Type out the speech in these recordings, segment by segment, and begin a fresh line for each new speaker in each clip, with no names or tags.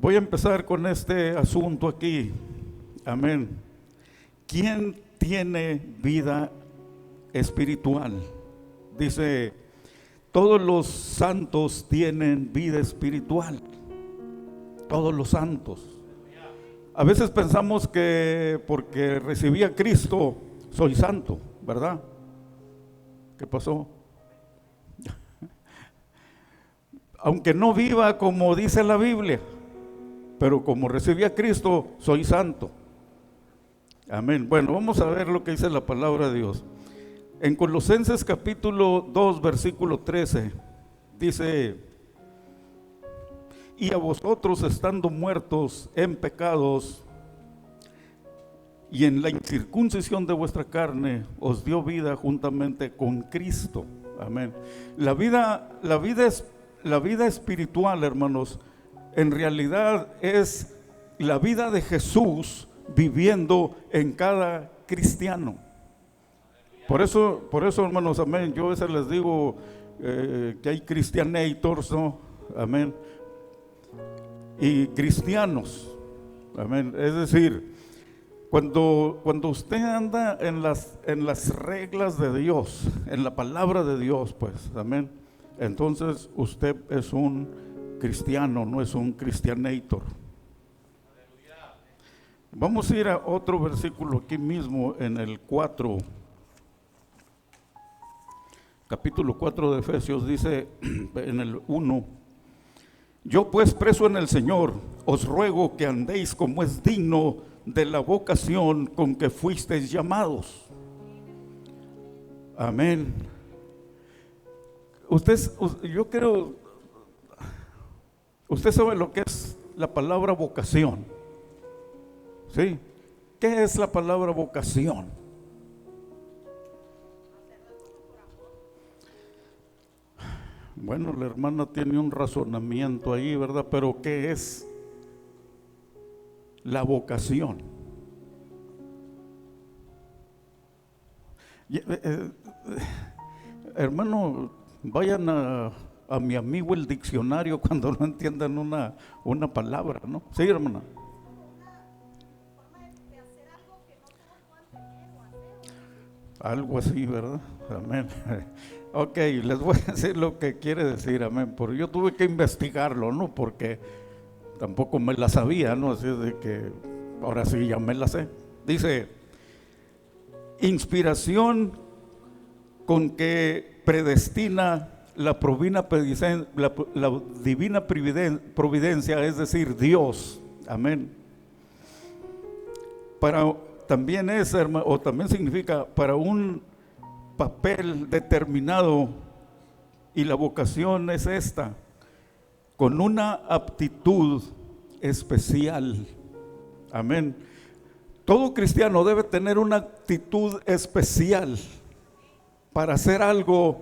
Voy a empezar con este asunto aquí. Amén. ¿Quién tiene vida espiritual? Dice, todos los santos tienen vida espiritual. Todos los santos. A veces pensamos que porque recibí a Cristo soy santo, ¿verdad? ¿Qué pasó? Aunque no viva como dice la Biblia, pero como recibí a Cristo soy santo. Amén. Bueno, vamos a ver lo que dice la palabra de Dios. En Colosenses capítulo 2, versículo 13, dice: y a vosotros, estando muertos en pecados y en la incircuncisión de vuestra carne, os dio vida juntamente con Cristo. Amén. La vida espiritual, hermanos, en realidad es la vida de Jesús viviendo en cada cristiano. Por eso, hermanos, amén, yo a veces les digo que hay cristianators, ¿no? Amén. Y cristianos, amén. Es decir, cuando usted anda en las reglas de Dios, en la palabra de Dios, pues, amén, entonces usted es un cristiano, no es un cristianator. Vamos a ir a otro versículo aquí mismo en el 4. Capítulo 4 de Efesios dice en el 1: yo pues, preso en el Señor, os ruego que andéis como es digno de la vocación con que fuisteis llamados. Amén. Usted sabe lo que es la palabra vocación, ¿sí? ¿Qué es la palabra vocación? Bueno, la hermana tiene un razonamiento ahí, ¿verdad? Pero ¿qué es la vocación? Hermano, vayan a mi amigo el diccionario cuando no entiendan una palabra, ¿no? Sí, hermana. Algo así, ¿verdad? Amén. Ok, les voy a decir lo que quiere decir, amén. Porque yo tuve que investigarlo, ¿no? Porque tampoco me la sabía, ¿no? Así de que ahora sí ya me la sé. Dice: inspiración con que predestina la divina providencia, es decir, Dios. Amén. También es, hermano, o también significa para un papel determinado, y la vocación es esta: con una aptitud especial. Amén. Todo cristiano debe tener una actitud especial para hacer algo,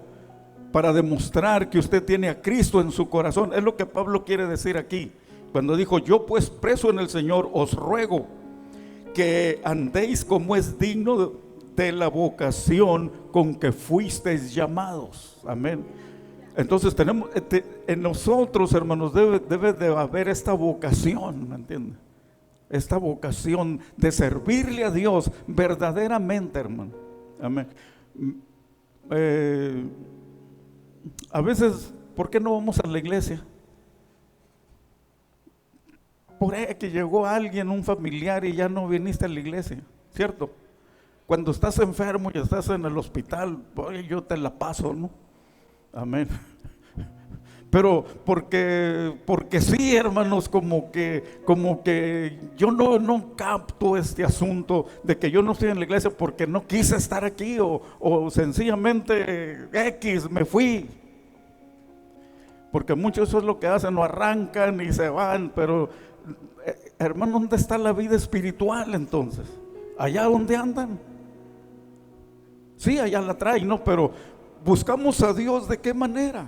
para demostrar que usted tiene a Cristo en su corazón. Es lo que Pablo quiere decir aquí, cuando dijo: yo pues, preso en el Señor, os ruego que andéis como es digno de la vocación con que fuisteis llamados. Amén. Entonces tenemos en nosotros, hermanos, debe de haber esta vocación, ¿me entiende? Esta vocación de servirle a Dios verdaderamente, hermano. Amén. A veces, ¿por qué no vamos a la iglesia? Por ahí que llegó alguien, un familiar, y ya no viniste a la iglesia, ¿cierto? Cuando estás enfermo y estás en el hospital, oye, yo te la paso, ¿no? Amén. Pero porque sí, hermanos, como que yo no capto este asunto de que yo no estoy en la iglesia porque no quise estar aquí, o sencillamente me fui. Porque muchos eso es lo que hacen, no arrancan y se van. Pero hermano, ¿dónde está la vida espiritual entonces? ¿Allá donde andan? Sí, allá la traen, ¿no? Pero buscamos a Dios, ¿de qué manera?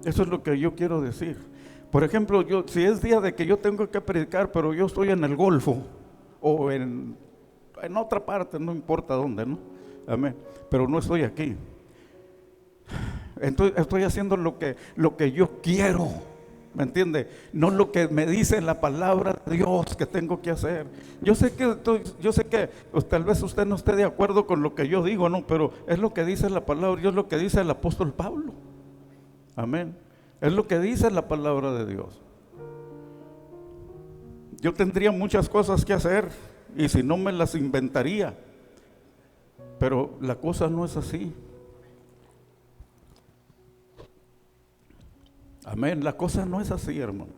Eso es lo que yo quiero decir. Por ejemplo, si es día de que yo tengo que predicar, pero yo estoy en el Golfo o en otra parte, no importa dónde, ¿no? Amén. Pero no estoy aquí. Entonces estoy haciendo lo que yo quiero, ¿me entiende? No lo que me dice la palabra de Dios que tengo que hacer. Yo sé que pues, tal vez usted no esté de acuerdo con lo que yo digo, no, pero es lo que dice la palabra de Dios, es lo que dice el apóstol Pablo. Amén. Es lo que dice la palabra de Dios. Yo tendría muchas cosas que hacer y si no me las inventaría, pero la cosa no es así. Amén, la cosa no es así, hermano.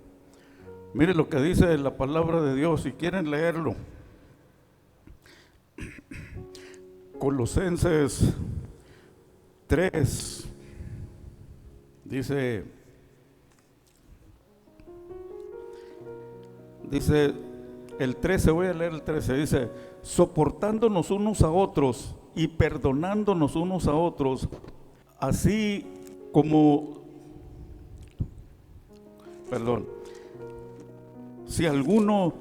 Mire lo que dice la palabra de Dios, si quieren leerlo. Colosenses 3, dice el 13, voy a leer el 13, dice, soportándonos unos a otros y perdonándonos unos a otros, así como, si alguno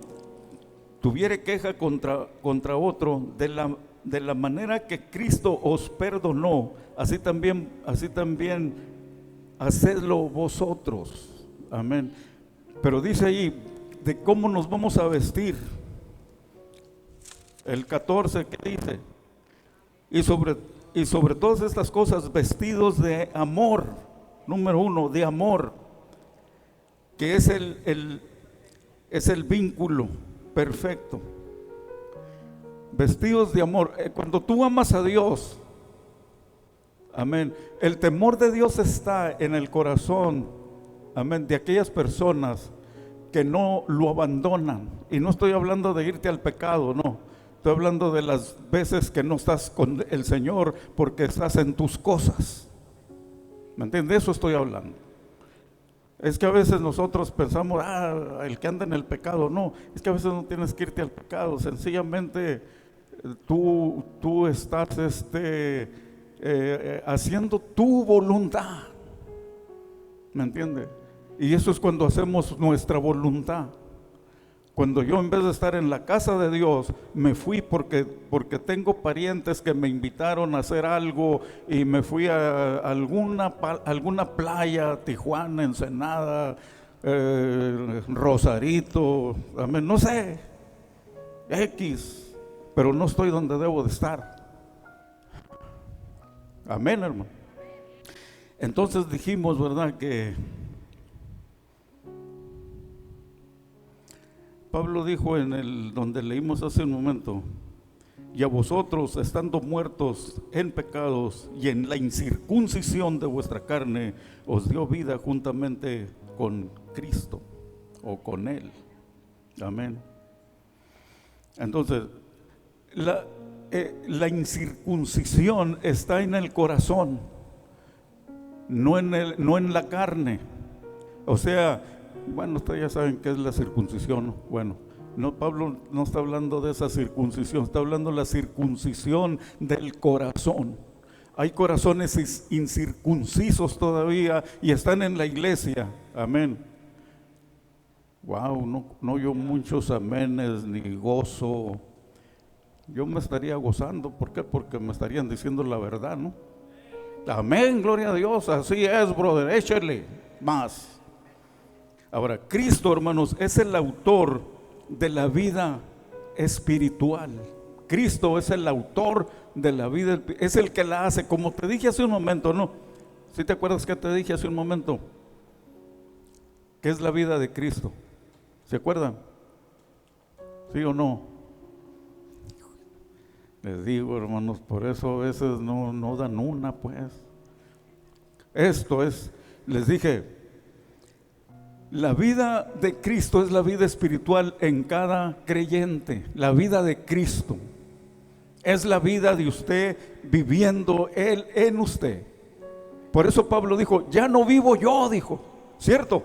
tuviere queja contra otro, de la manera que Cristo os perdonó, así también hacedlo vosotros. Amén. Pero dice ahí, de cómo nos vamos a vestir. El 14, ¿qué dice? Y sobre todas estas cosas, vestidos de amor. Número 1, de amor, que es el vínculo perfecto. Vestidos de amor. Cuando tú amas a Dios, amén, el temor de Dios está en el corazón, amén, de aquellas personas que no lo abandonan. Y no estoy hablando de irte al pecado, no. Estoy hablando de las veces que no estás con el Señor porque estás en tus cosas. ¿Me entiendes? De eso estoy hablando. Es que a veces nosotros pensamos, el que anda en el pecado. No, es que a veces no tienes que irte al pecado. Sencillamente tú estás haciendo tu voluntad. ¿Me entiendes? Y eso es cuando hacemos nuestra voluntad. Cuando yo, en vez de estar en la casa de Dios, me fui porque tengo parientes que me invitaron a hacer algo y me fui a alguna playa, Tijuana, Ensenada, Rosarito, amén, no sé, X, pero no estoy donde debo de estar. Amén, hermano. Entonces dijimos, ¿verdad?, que Pablo dijo donde leímos hace un momento, y a vosotros, estando muertos en pecados y en la incircuncisión de vuestra carne, os dio vida juntamente con Cristo o con Él. Amén. Entonces, la incircuncisión está en el corazón, no en la carne. O sea, bueno, ustedes ya saben qué es la circuncisión, ¿no? Bueno, no, Pablo no está hablando de esa circuncisión, está hablando de la circuncisión del corazón. Hay corazones incircuncisos todavía y están en la iglesia. Amén. Wow, no yo muchos amenes ni gozo. Yo me estaría gozando. ¿Por qué? Porque me estarían diciendo la verdad, ¿no? Amén, gloria a Dios. Así es, brother, échale más. Ahora, Cristo, hermanos, es el autor de la vida espiritual. Cristo es el autor de la vida, es el que la hace. Como te dije hace un momento, ¿no? ¿Sí te acuerdas que te dije hace un momento? ¿Qué es la vida de Cristo? ¿Se acuerdan? ¿Sí o no? Les digo, hermanos, por eso a veces no dan una, pues. Esto es, les dije, la vida de Cristo es la vida espiritual en cada creyente. La vida de Cristo es la vida de usted viviendo Él en usted. Por eso Pablo dijo, ya no vivo yo, dijo, ¿cierto?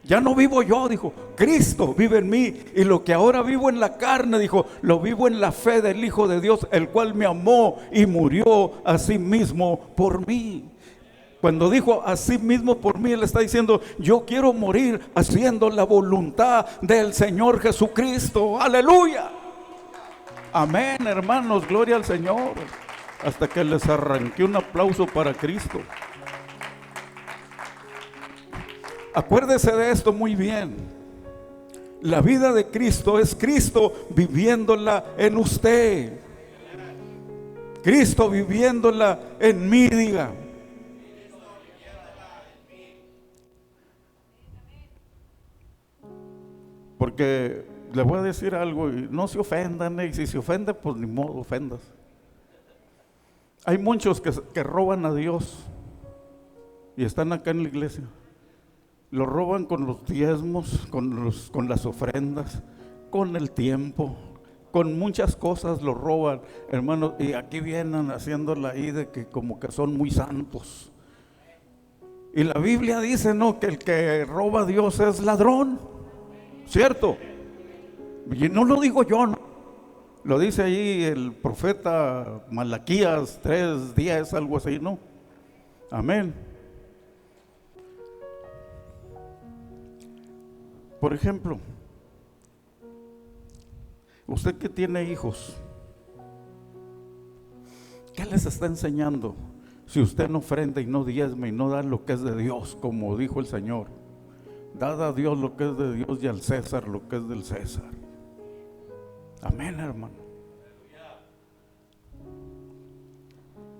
Ya no vivo yo, dijo, Cristo vive en mí, y lo que ahora vivo en la carne, dijo, lo vivo en la fe del Hijo de Dios, el cual me amó y murió a sí mismo por mí. Cuando dijo a sí mismo por mí, Él está diciendo, yo quiero morir haciendo la voluntad del Señor Jesucristo. Aleluya. Amén, hermanos, gloria al Señor. Hasta que les arranqué un aplauso para Cristo. Acuérdese de esto muy bien. La vida de Cristo es Cristo viviéndola en usted. Cristo viviéndola en mí, diga. Porque le voy a decir algo y no se ofendan, y si se ofende, pues ni modo, ofendas. Hay muchos que roban a Dios y están acá en la iglesia. Lo roban con los diezmos, con las ofrendas, con el tiempo, con muchas cosas lo roban, hermanos, y aquí vienen haciéndola ahí de que como que son muy santos. Y la Biblia dice, ¿no?, que el que roba a Dios es ladrón, ¿cierto? Y no lo digo yo, ¿no? Lo dice ahí el profeta Malaquías 3:10, algo así, ¿no? Amén. Por ejemplo, usted que tiene hijos, ¿qué les está enseñando? Si usted no ofrenda y no diezma y no da lo que es de Dios, como dijo el Señor, dad a Dios lo que es de Dios y al César lo que es del César. Amén, hermano.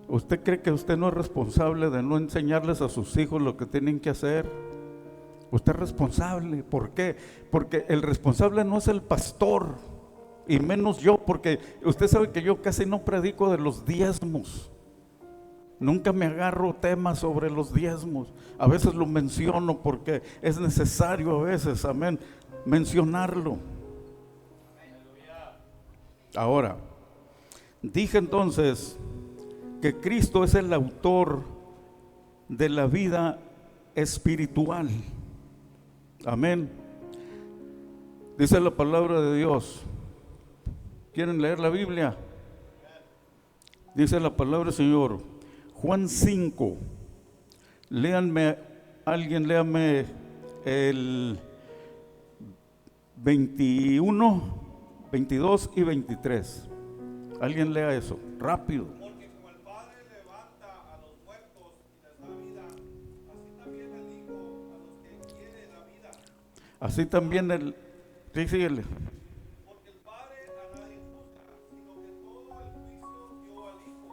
¿Usted cree que usted no es responsable de no enseñarles a sus hijos lo que tienen que hacer? Usted es responsable. ¿Por qué? Porque el responsable no es el pastor, y menos yo, porque usted sabe que yo casi no predico de los diezmos. Nunca me agarro temas sobre los diezmos. A veces lo menciono porque es necesario a veces, amén, mencionarlo. Ahora, dije entonces que Cristo es el autor de la vida espiritual. Amén. Dice la palabra de Dios. ¿Quieren leer la Biblia? Dice la palabra del Señor, Juan 5. Léanme, alguien léame el 21, 22 y 23. Alguien lea eso, rápido.
Porque como el Padre levanta a los muertos y les da vida, así también el Hijo a los que quiere da vida.
Así también el... Sí, síguele.
Porque el Padre a nadie juzga, sino que todo el juicio dio al Hijo,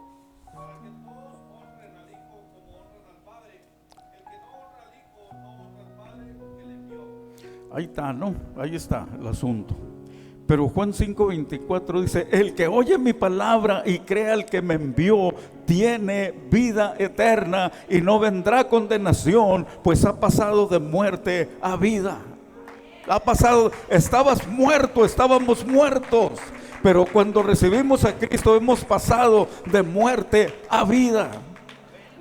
para que todos honren al Hijo como honran al Padre. El que no honra al Hijo no honra al Padre que le envió.
Ahí está, ¿no? Ahí está el asunto. Pero Juan 5:24 dice, el que oye mi palabra y crea al que me envió, tiene vida eterna y no vendrá condenación, pues ha pasado de muerte a vida. Ha pasado, estábamos muertos, pero cuando recibimos a Cristo hemos pasado de muerte a vida.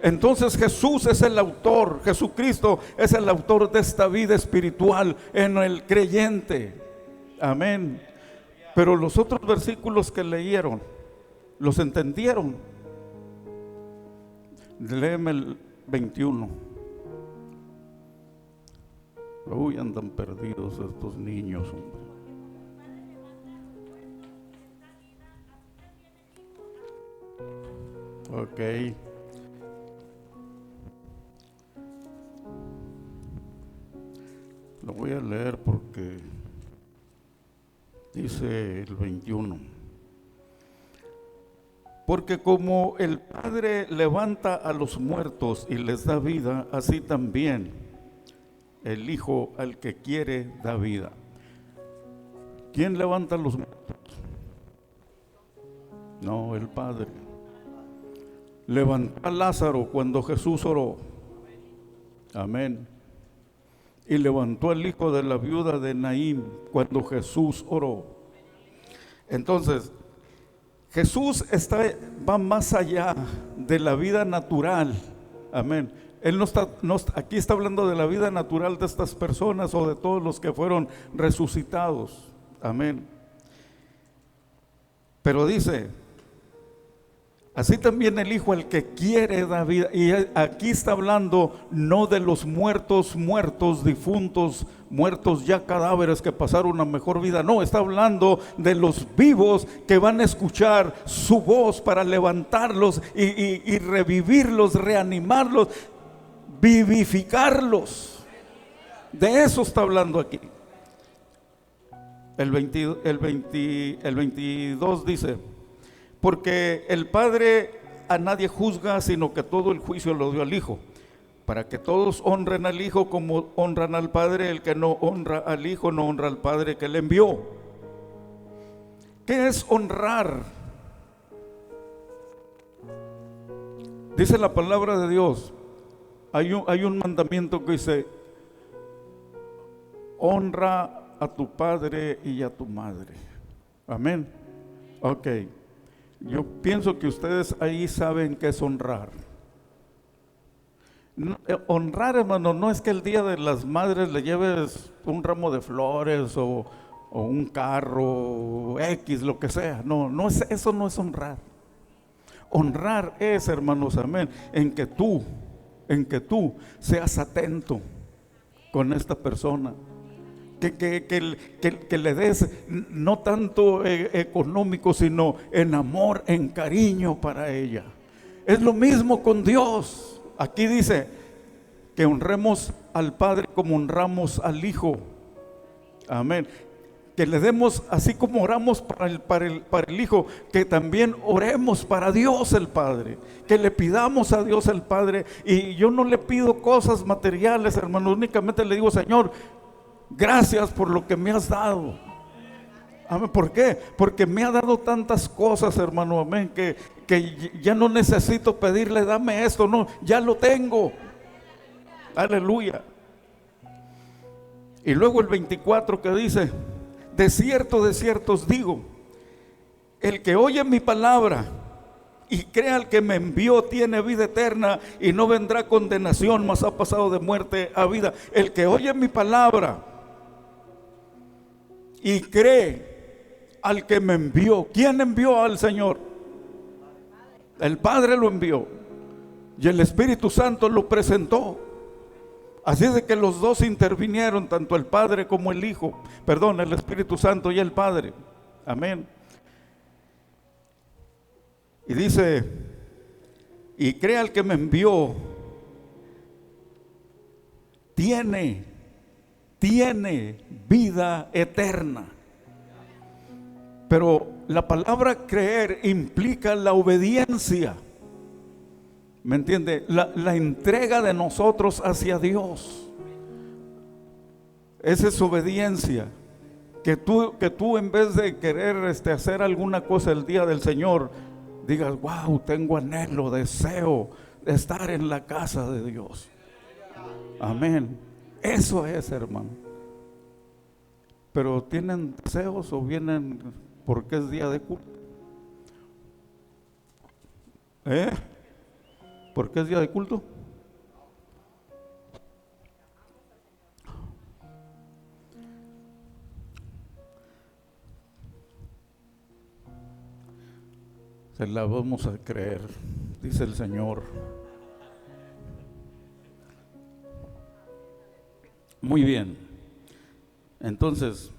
Entonces Jesús es el autor, Jesucristo es el autor de esta vida espiritual en el creyente. Amén. Pero los otros versículos que leyeron, ¿los entendieron? Léeme el 21. Uy, andan perdidos estos niños, hombre. Ok. Lo voy a leer porque dice el 21. Porque como el Padre levanta a los muertos y les da vida, así también el Hijo al que quiere da vida. ¿Quién levanta a los muertos? No, el Padre. Levantó a Lázaro cuando Jesús oró. Amén. Y levantó al hijo de la viuda de Naín cuando Jesús oró. Entonces, Jesús va más allá de la vida natural. Amén. Él aquí está hablando de la vida natural de estas personas o de todos los que fueron resucitados. Amén. Pero dice, así también el Hijo al que quiere da vida. Y aquí está hablando no de los muertos, difuntos, muertos ya, cadáveres que pasaron una mejor vida. No, está hablando de los vivos que van a escuchar su voz para levantarlos y revivirlos, reanimarlos, vivificarlos. De eso está hablando aquí. El 22 dice: porque el Padre a nadie juzga, sino que todo el juicio lo dio al Hijo, para que todos honren al Hijo como honran al Padre. El que no honra al Hijo no honra al Padre que le envió. ¿Qué es honrar? Dice la palabra de Dios, hay un mandamiento que dice: honra a tu padre y a tu madre. Amén. Ok. Yo pienso que ustedes ahí saben qué es honrar. Honrar, hermano, no es que el día de las madres le lleves un ramo de flores o un carro X, lo que sea. No, eso no es honrar. Honrar es, hermanos, amén, en que tú seas atento con esta persona. Que le des no tanto económico, sino en amor, en cariño para ella. Es lo mismo con Dios. Aquí dice que honremos al Padre como honramos al Hijo. Amén. Que le demos, así como oramos para el Hijo, que también oremos para Dios el Padre, que le pidamos a Dios el Padre. Y yo no le pido cosas materiales, hermano, únicamente le digo: Señor, gracias por lo que me has dado. Amén. ¿Por qué? Porque me ha dado tantas cosas, hermano, amén, que ya no necesito pedirle: dame esto, no, ya lo tengo. Aleluya. Y luego el 24 que dice: de cierto os digo, el que oye mi palabra y crea al que me envió tiene vida eterna y no vendrá condenación, mas ha pasado de muerte a vida. El que oye mi palabra y cree al que me envió. ¿Quién envió al Señor? El Padre lo envió y el Espíritu Santo lo presentó. Así es de que los dos intervinieron, tanto el Padre como el Hijo, el Espíritu Santo y el Padre. Amén. Y dice: y crea al que me envió, tiene vida eterna. Pero la palabra creer implica la obediencia. ¿Me entiende? La entrega de nosotros hacia Dios. Esa es obediencia. Que tú en vez de querer hacer alguna cosa el día del Señor, digas: wow, tengo anhelo, deseo de estar en la casa de Dios. Amén. Eso es, hermano. Pero ¿tienen deseos o vienen porque es día de culto? ¿Por qué es día de culto? Se la vamos a creer, dice el Señor. Muy bien. Entonces,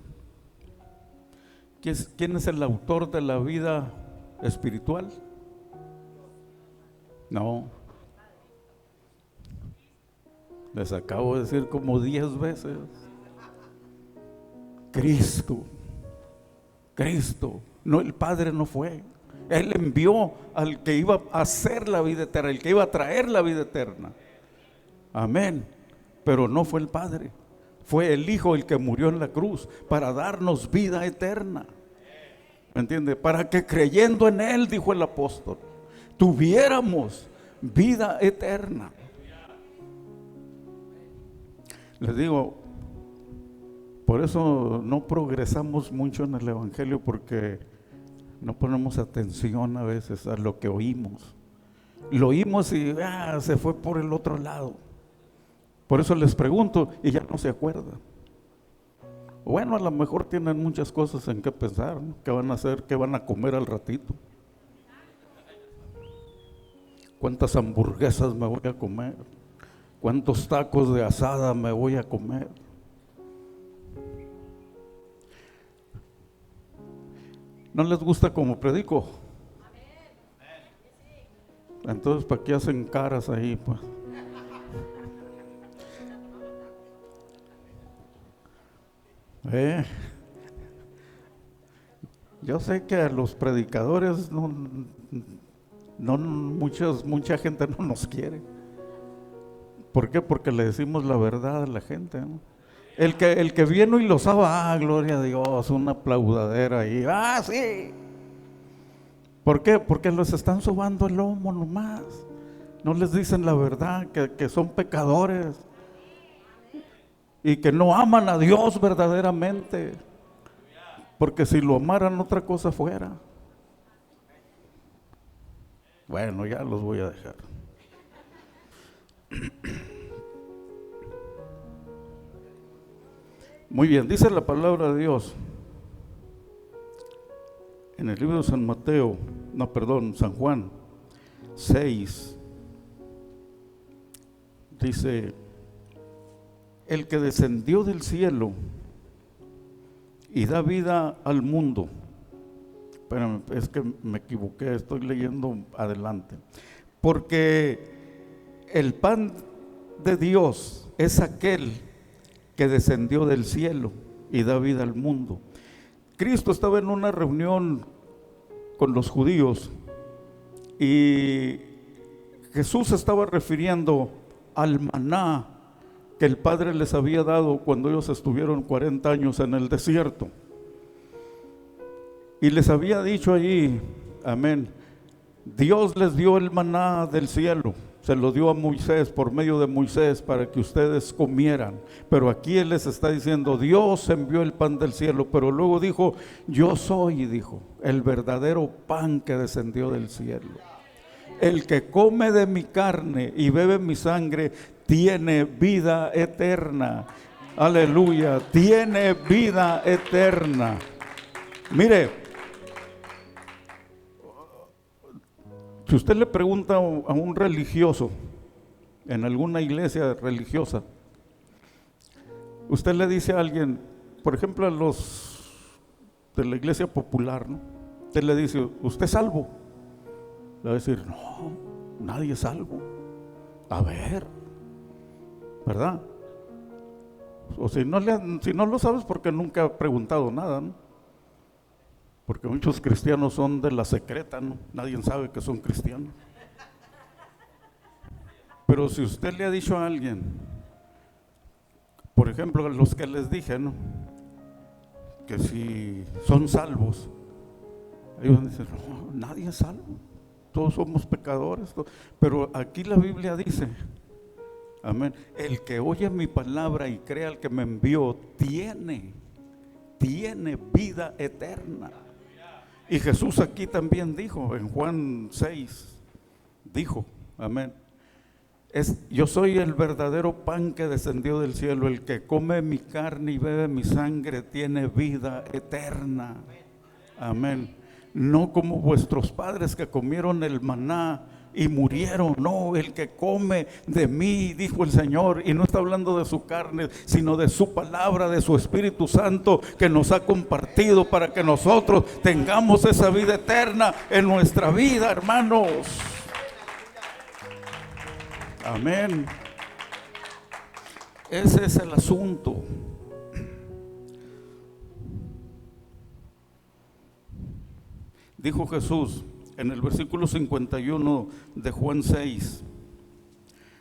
¿quién es el autor de la vida espiritual? No. Les acabo de decir como 10 veces. Cristo. No, el Padre no fue. Él envió al que iba a hacer la vida eterna, el que iba a traer la vida eterna. Amén. Pero no fue el Padre, fue el Hijo el que murió en la cruz para darnos vida eterna. ¿Me entiende? Para que creyendo en Él, dijo el apóstol, tuviéramos vida eterna. Les digo, por eso no progresamos mucho en el Evangelio, porque no ponemos atención a veces a lo que oímos. Lo oímos y se fue por el otro lado. Por eso les pregunto y ya no se acuerdan. Bueno, a lo mejor tienen muchas cosas en qué pensar, ¿no? ¿Qué van a hacer? ¿Qué van a comer al ratito? ¿Cuántas hamburguesas me voy a comer? ¿Cuántos tacos de asada me voy a comer? ¿No les gusta como predico? Entonces, ¿para qué hacen caras ahí, pues? ¿Eh? Yo sé que a los predicadores mucha gente no nos quiere. ¿Por qué? Porque le decimos la verdad a la gente, ¿no? El que viene y lo sabe, gloria a Dios, una aplaudadera ahí, sí. ¿Por qué? Porque los están sobando el lomo nomás. No les dicen la verdad, que son pecadores y que no aman a Dios verdaderamente. Porque si lo amaran, otra cosa fuera. Bueno, ya los voy a dejar. Muy bien, dice la palabra de Dios en el libro de San Juan 6, dice: el que descendió del cielo y da vida al mundo. Espérame, es que me equivoqué, estoy leyendo adelante. Porque el pan de Dios es aquel que descendió del cielo y da vida al mundo. Cristo estaba en una reunión con los judíos y Jesús estaba refiriendo al maná que el Padre les había dado cuando ellos estuvieron 40 años en el desierto. Y les había dicho allí, amén, Dios les dio el maná del cielo, se lo dio a Moisés, por medio de Moisés, para que ustedes comieran. Pero aquí Él les está diciendo, Dios envió el pan del cielo, pero luego dijo, yo soy, dijo, el verdadero pan que descendió del cielo. El que come de mi carne y bebe mi sangre tiene vida eterna. Aleluya, tiene vida eterna. Mire, si usted le pregunta a un religioso en alguna iglesia religiosa, usted le dice a alguien, por ejemplo a los de la iglesia popular, ¿no? Usted le dice, ¿usted es salvo? Le va a decir, no, nadie es salvo. A ver, ¿verdad? O si no lo sabes, porque nunca ha preguntado nada, ¿no? Porque muchos cristianos son de la secreta, ¿no? Nadie sabe que son cristianos. Pero si usted le ha dicho a alguien, por ejemplo, los que les dije, ¿no?, que si son salvos, ellos dicen, no, nadie es salvo, todos somos pecadores. Pero aquí la Biblia dice, amén, el que oye mi palabra y crea al que me envió, tiene vida eterna. Y Jesús aquí también dijo, en Juan 6, dijo, amén, yo soy el verdadero pan que descendió del cielo, el que come mi carne y bebe mi sangre tiene vida eterna. Amén. No como vuestros padres que comieron el maná y murieron. No, el que come de mí, dijo el Señor, y no está hablando de su carne, sino de su palabra, de su Espíritu Santo que nos ha compartido para que nosotros tengamos esa vida eterna en nuestra vida, hermanos. Amén. Ese es el asunto. Dijo Jesús en el versículo 51 de Juan 6,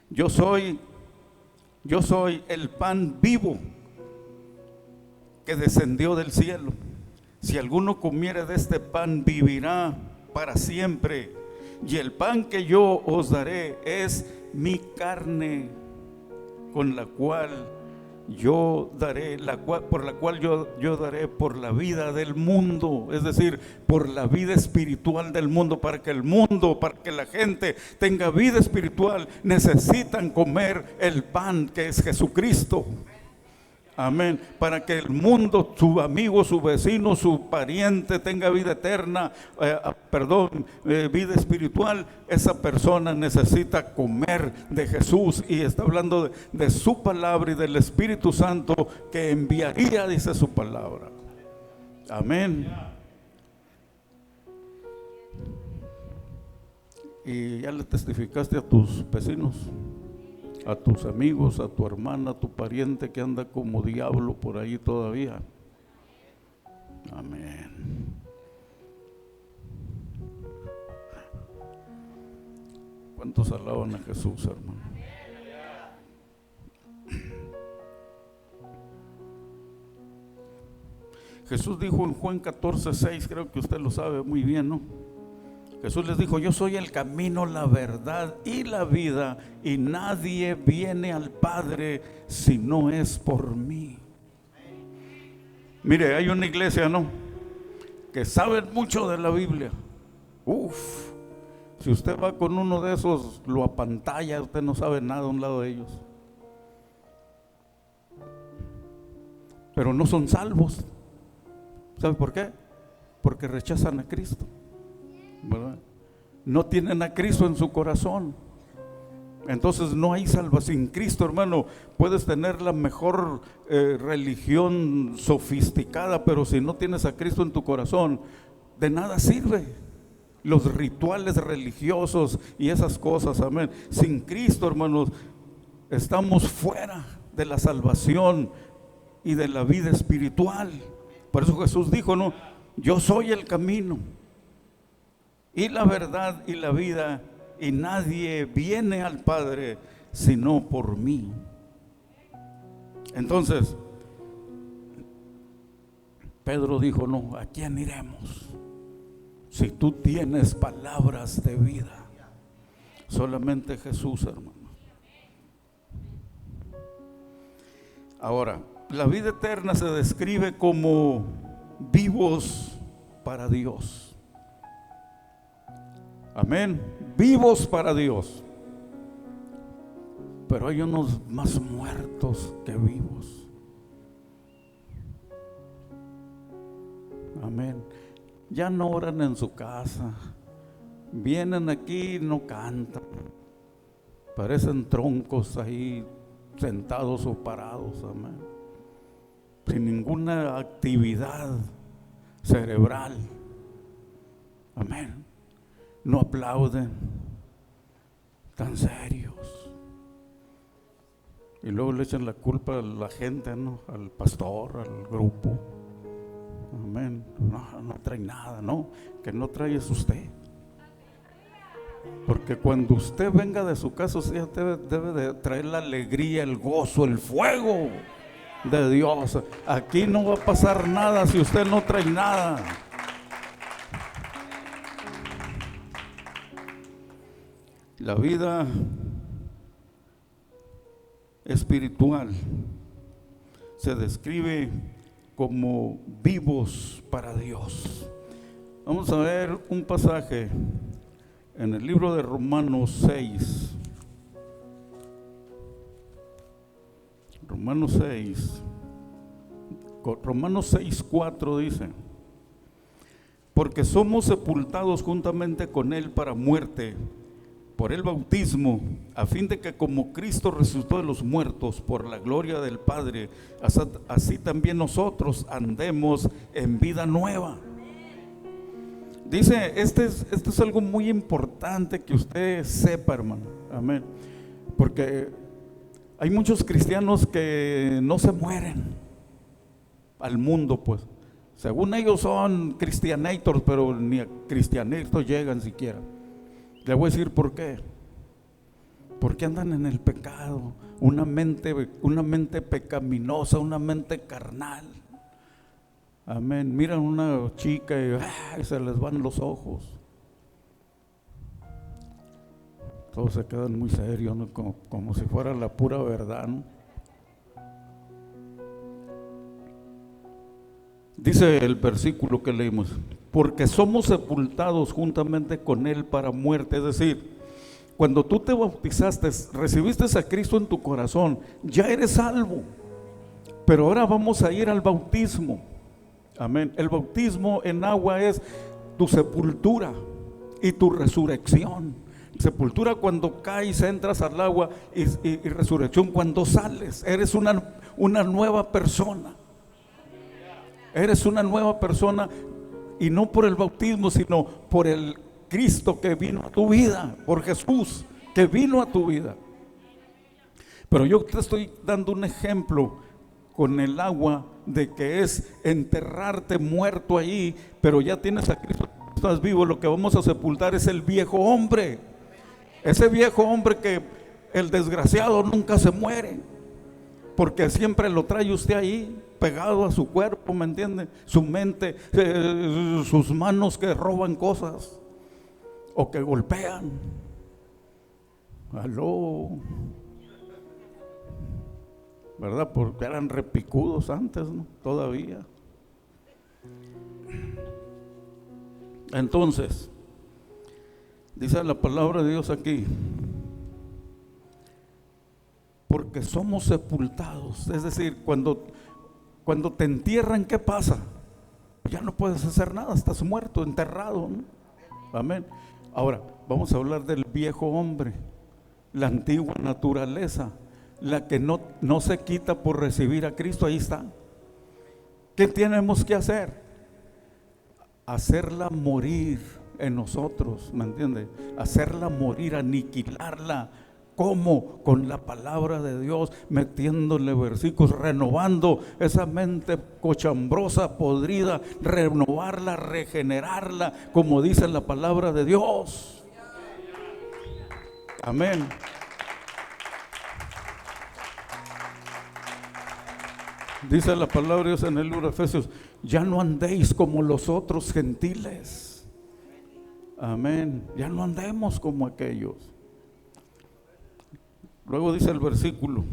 yo soy el pan vivo que descendió del cielo. Si alguno comiere de este pan, vivirá para siempre. Y el pan que yo os daré es mi carne, con la cual yo daré, por la cual yo daré por la vida del mundo, es decir, por la vida espiritual del mundo. Para que la gente tenga vida espiritual, necesitan comer el pan que es Jesucristo. Amén. Para que el mundo, su amigo, su vecino, su pariente tenga vida eterna, vida espiritual, esa persona necesita comer de Jesús. Y está hablando de su palabra y del Espíritu Santo que enviaría, dice su palabra. Amén. Y ya le testificaste a tus vecinos, a tus amigos, a tu hermana, a tu pariente que anda como diablo por ahí todavía. Amén. ¿Cuántos alaban a Jesús, hermano? Jesús dijo en Juan 14:6, creo que usted lo sabe muy bien, ¿no? Jesús les dijo: yo soy el camino, la verdad y la vida, y nadie viene al Padre si no es por mí. Mire, hay una iglesia, ¿no?, que saben mucho de la Biblia. Si usted va con uno de esos, lo apantalla, usted no sabe nada a un lado de ellos. Pero no son salvos. ¿Sabe por qué? Porque rechazan a Cristo, ¿verdad? No tienen a Cristo en su corazón. Entonces no hay salvación. Sin Cristo, hermano, puedes tener la mejor religión sofisticada, pero si no tienes a Cristo en tu corazón, de nada sirve los rituales religiosos y esas cosas, amén. Sin Cristo, hermanos, estamos fuera de la salvación y de la vida espiritual. Por eso Jesús dijo, no, yo soy el camino y la verdad y la vida, y nadie viene al Padre sino por mí. Entonces Pedro dijo: no, ¿a quién iremos si tú tienes palabras de vida? Solamente Jesús, hermano. Ahora, la vida eterna se describe como vivos para Dios. Amén. Vivos para Dios. Pero hay unos más muertos que vivos. Amén. Ya no oran en su casa. Vienen aquí y no cantan. Parecen troncos ahí, sentados o parados. Amén. Sin ninguna actividad cerebral. Amén. No aplauden, tan serios. Y luego le echan la culpa a la gente, ¿no?, al pastor, al grupo. Amén. No trae nada, ¿no? Que no trae es usted. Porque cuando usted venga de su casa, usted debe de traer la alegría, el gozo, el fuego de Dios. Aquí no va a pasar nada si usted no trae nada. La vida espiritual se describe como vivos para Dios. Vamos a ver un pasaje en el libro de Romanos 6. Romanos 6:4 dice: porque somos sepultados juntamente con Él para muerte por el bautismo, a fin de que como Cristo resucitó de los muertos por la gloria del Padre, así también nosotros andemos en vida nueva. Dice, esto es algo muy importante que usted sepa, hermano. Amén. Porque hay muchos cristianos que no se mueren al mundo, pues. Según ellos son cristianators, pero ni a cristianitos llegan siquiera. Le voy a decir por qué. Porque andan en el pecado, una mente pecaminosa, una mente carnal. Amén. Miran una chica y se les van los ojos. Todos se quedan muy serios, ¿no? Como si fuera la pura verdad, ¿no? Dice el versículo que leímos: porque somos sepultados juntamente con Él para muerte. Es decir, cuando tú te bautizaste, recibiste a Cristo en tu corazón, ya eres salvo. Pero ahora vamos a ir al bautismo. Amén. El bautismo en agua es tu sepultura y tu resurrección. Sepultura cuando caes, entras al agua, y resurrección cuando sales. Eres una nueva persona. Eres una nueva persona, y no por el bautismo, sino por el Cristo que vino a tu vida, por Jesús que vino a tu vida. Pero yo te estoy dando un ejemplo con el agua de que es enterrarte muerto allí, pero ya tienes a Cristo, estás vivo. Lo que vamos a sepultar es el viejo hombre, ese viejo hombre que el desgraciado nunca se muere, porque siempre lo trae usted ahí pegado a su cuerpo, ¿me entiende? Su mente, sus manos que roban cosas o que golpean. Aló, ¿verdad? Porque eran repicudos antes, ¿no? Todavía. Entonces, dice la palabra de Dios aquí, porque somos sepultados. Es decir, cuando te entierran, ¿qué pasa? Ya no puedes hacer nada, estás muerto, enterrado, ¿no? Amén. Ahora, vamos a hablar del viejo hombre, la antigua naturaleza, la que no se quita por recibir a Cristo. Ahí está. ¿Qué tenemos que hacer? Hacerla morir en nosotros, ¿me entiende? Hacerla morir, aniquilarla. ¿Cómo? Con la palabra de Dios, metiéndole versículos, renovando esa mente cochambrosa, podrida, renovarla, regenerarla, como dice la palabra de Dios. Amén. Dice la palabra de Dios en el libro de Efesios: ya no andéis como los otros gentiles. Amén. Ya no andemos como aquellos. Luego dice el versículo: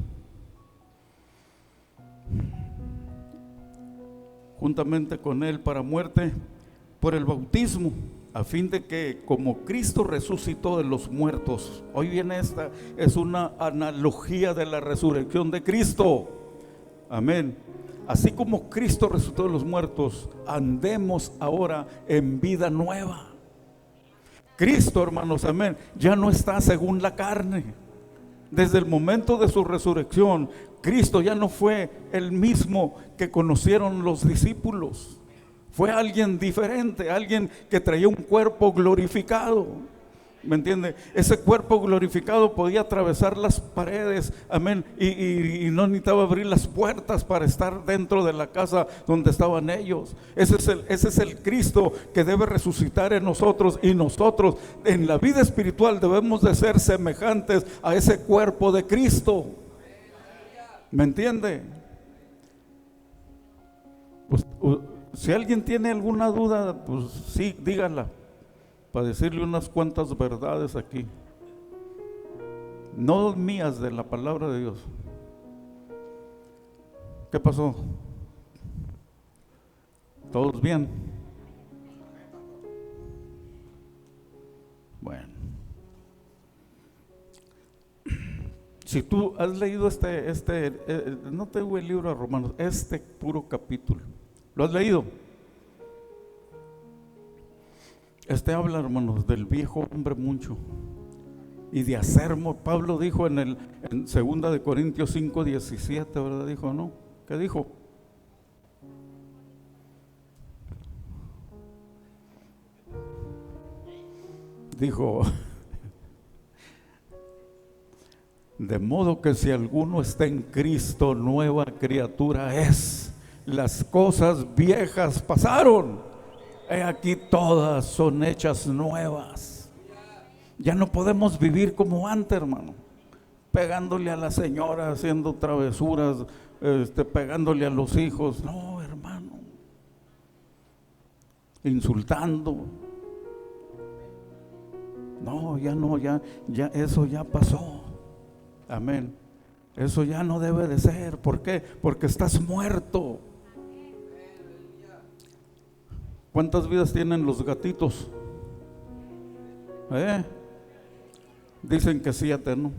juntamente con él para muerte por el bautismo, a fin de que como Cristo resucitó de los muertos. Hoy viene esta, es una analogía de la resurrección de Cristo. Amén. Así como Cristo resucitó de los muertos, andemos ahora en vida nueva. Cristo, hermanos, amén, ya no está según la carne. Desde el momento de su resurrección, Cristo ya no fue el mismo que conocieron los discípulos. Fue alguien diferente, alguien que traía un cuerpo glorificado. ¿Me entiende? Ese cuerpo glorificado podía atravesar las paredes, amén, y no necesitaba abrir las puertas para estar dentro de la casa donde estaban ellos. Ese es el Cristo que debe resucitar en nosotros, y nosotros en la vida espiritual debemos de ser semejantes a ese cuerpo de Cristo. ¿Me entiende? Pues, si alguien tiene alguna duda, pues sí, díganla, para decirle unas cuantas verdades aquí, no mías, de la palabra de Dios. ¿Qué pasó? ¿Todos bien? Bueno, si tú has leído no tengo el libro de Romanos, este puro capítulo, ¿lo has leído? Habla, hermanos, del viejo hombre mucho, y de hacer. Pablo dijo en 2 de Corintios 5:17, ¿verdad? Dijo, ¿no? ¿Qué dijo? Dijo: de modo que si alguno está en Cristo, nueva criatura es. Las cosas viejas pasaron, he aquí todas son hechas nuevas. Ya no podemos vivir como antes, hermano, pegándole a la señora, haciendo travesuras, pegándole a los hijos. No, hermano, insultando. No, ya eso ya pasó. Amén. Eso ya no debe de ser. ¿Por qué? Porque estás muerto. ¿Cuántas vidas tienen los gatitos? Dicen que 7, ¿no?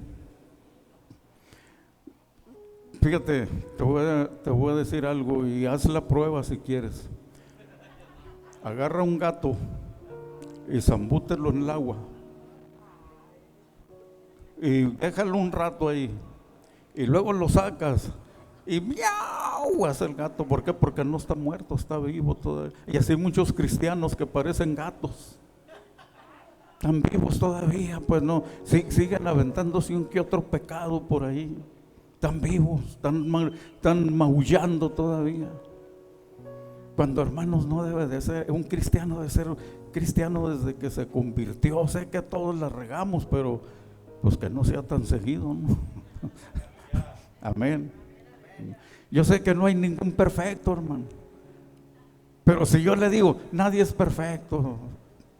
Fíjate, te voy a decir algo, y haz la prueba si quieres. Agarra un gato y zambútelo en el agua y déjalo un rato ahí, y luego lo sacas y miau hace el gato. ¿Por qué? Porque no está muerto, está vivo todavía. Y así hay muchos cristianos que parecen gatos, están vivos todavía, pues no, siguen aventándose un que otro pecado por ahí, están vivos, están maullando todavía. Cuando, hermanos, no debe de ser, un cristiano debe ser cristiano desde que se convirtió. Sé que todos la regamos, pero pues que no sea tan seguido, ¿no? Amén. Yo sé que no hay ningún perfecto, hermano, pero si yo le digo, nadie es perfecto,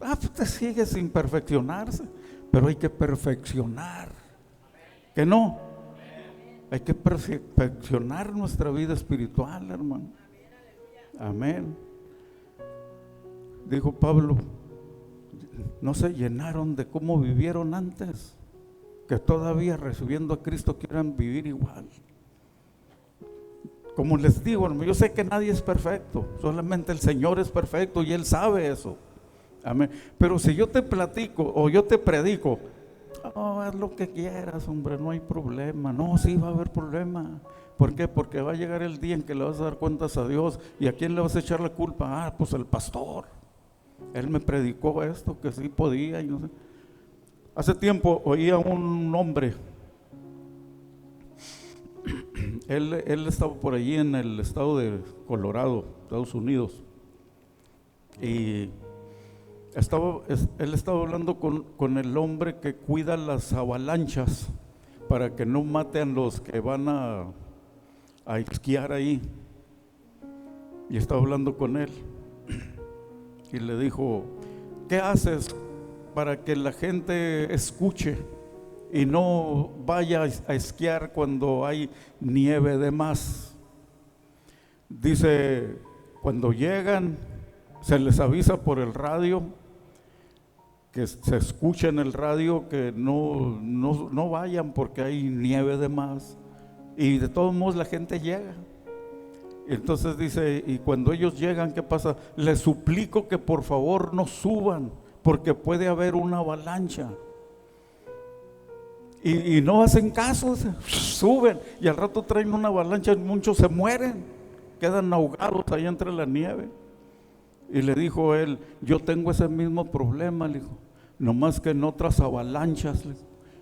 usted sigue sin perfeccionarse, pero hay que perfeccionar. ¿Que no? Hay que perfeccionar nuestra vida espiritual, hermano. Amén. Dijo Pablo, no se llenaron de cómo vivieron antes, que todavía recibiendo a Cristo quieran vivir igual. Como les digo, hermano, yo sé que nadie es perfecto, solamente el Señor es perfecto y Él sabe eso. Amén. Pero si yo te platico o yo te predico, haz lo que quieras, hombre, no hay problema. No, sí va a haber problema. ¿Por qué? Porque va a llegar el día en que le vas a dar cuentas a Dios. ¿Y a quién le vas a echar la culpa? Pues al pastor. Él me predicó esto, que sí podía y no sé. Hace tiempo oía un hombre. Él estaba por allí en el estado de Colorado, Estados Unidos. Y él estaba hablando con el hombre que cuida las avalanchas para que no maten los que van a esquiar ahí. Y estaba hablando con él y le dijo, ¿qué haces para que la gente escuche y no vaya a esquiar cuando hay nieve de más? Dice, cuando llegan se les avisa por el radio, que se escucha en el radio que no vayan porque hay nieve de más, y de todos modos la gente llega. Entonces dice, y cuando ellos llegan, ¿qué pasa? Les suplico que por favor no suban porque puede haber una avalancha. Y no hacen caso, suben y al rato traen una avalancha y muchos se mueren, quedan ahogados ahí entre la nieve. Y le dijo él, yo tengo ese mismo problema, le dijo, nomás que en otras avalanchas,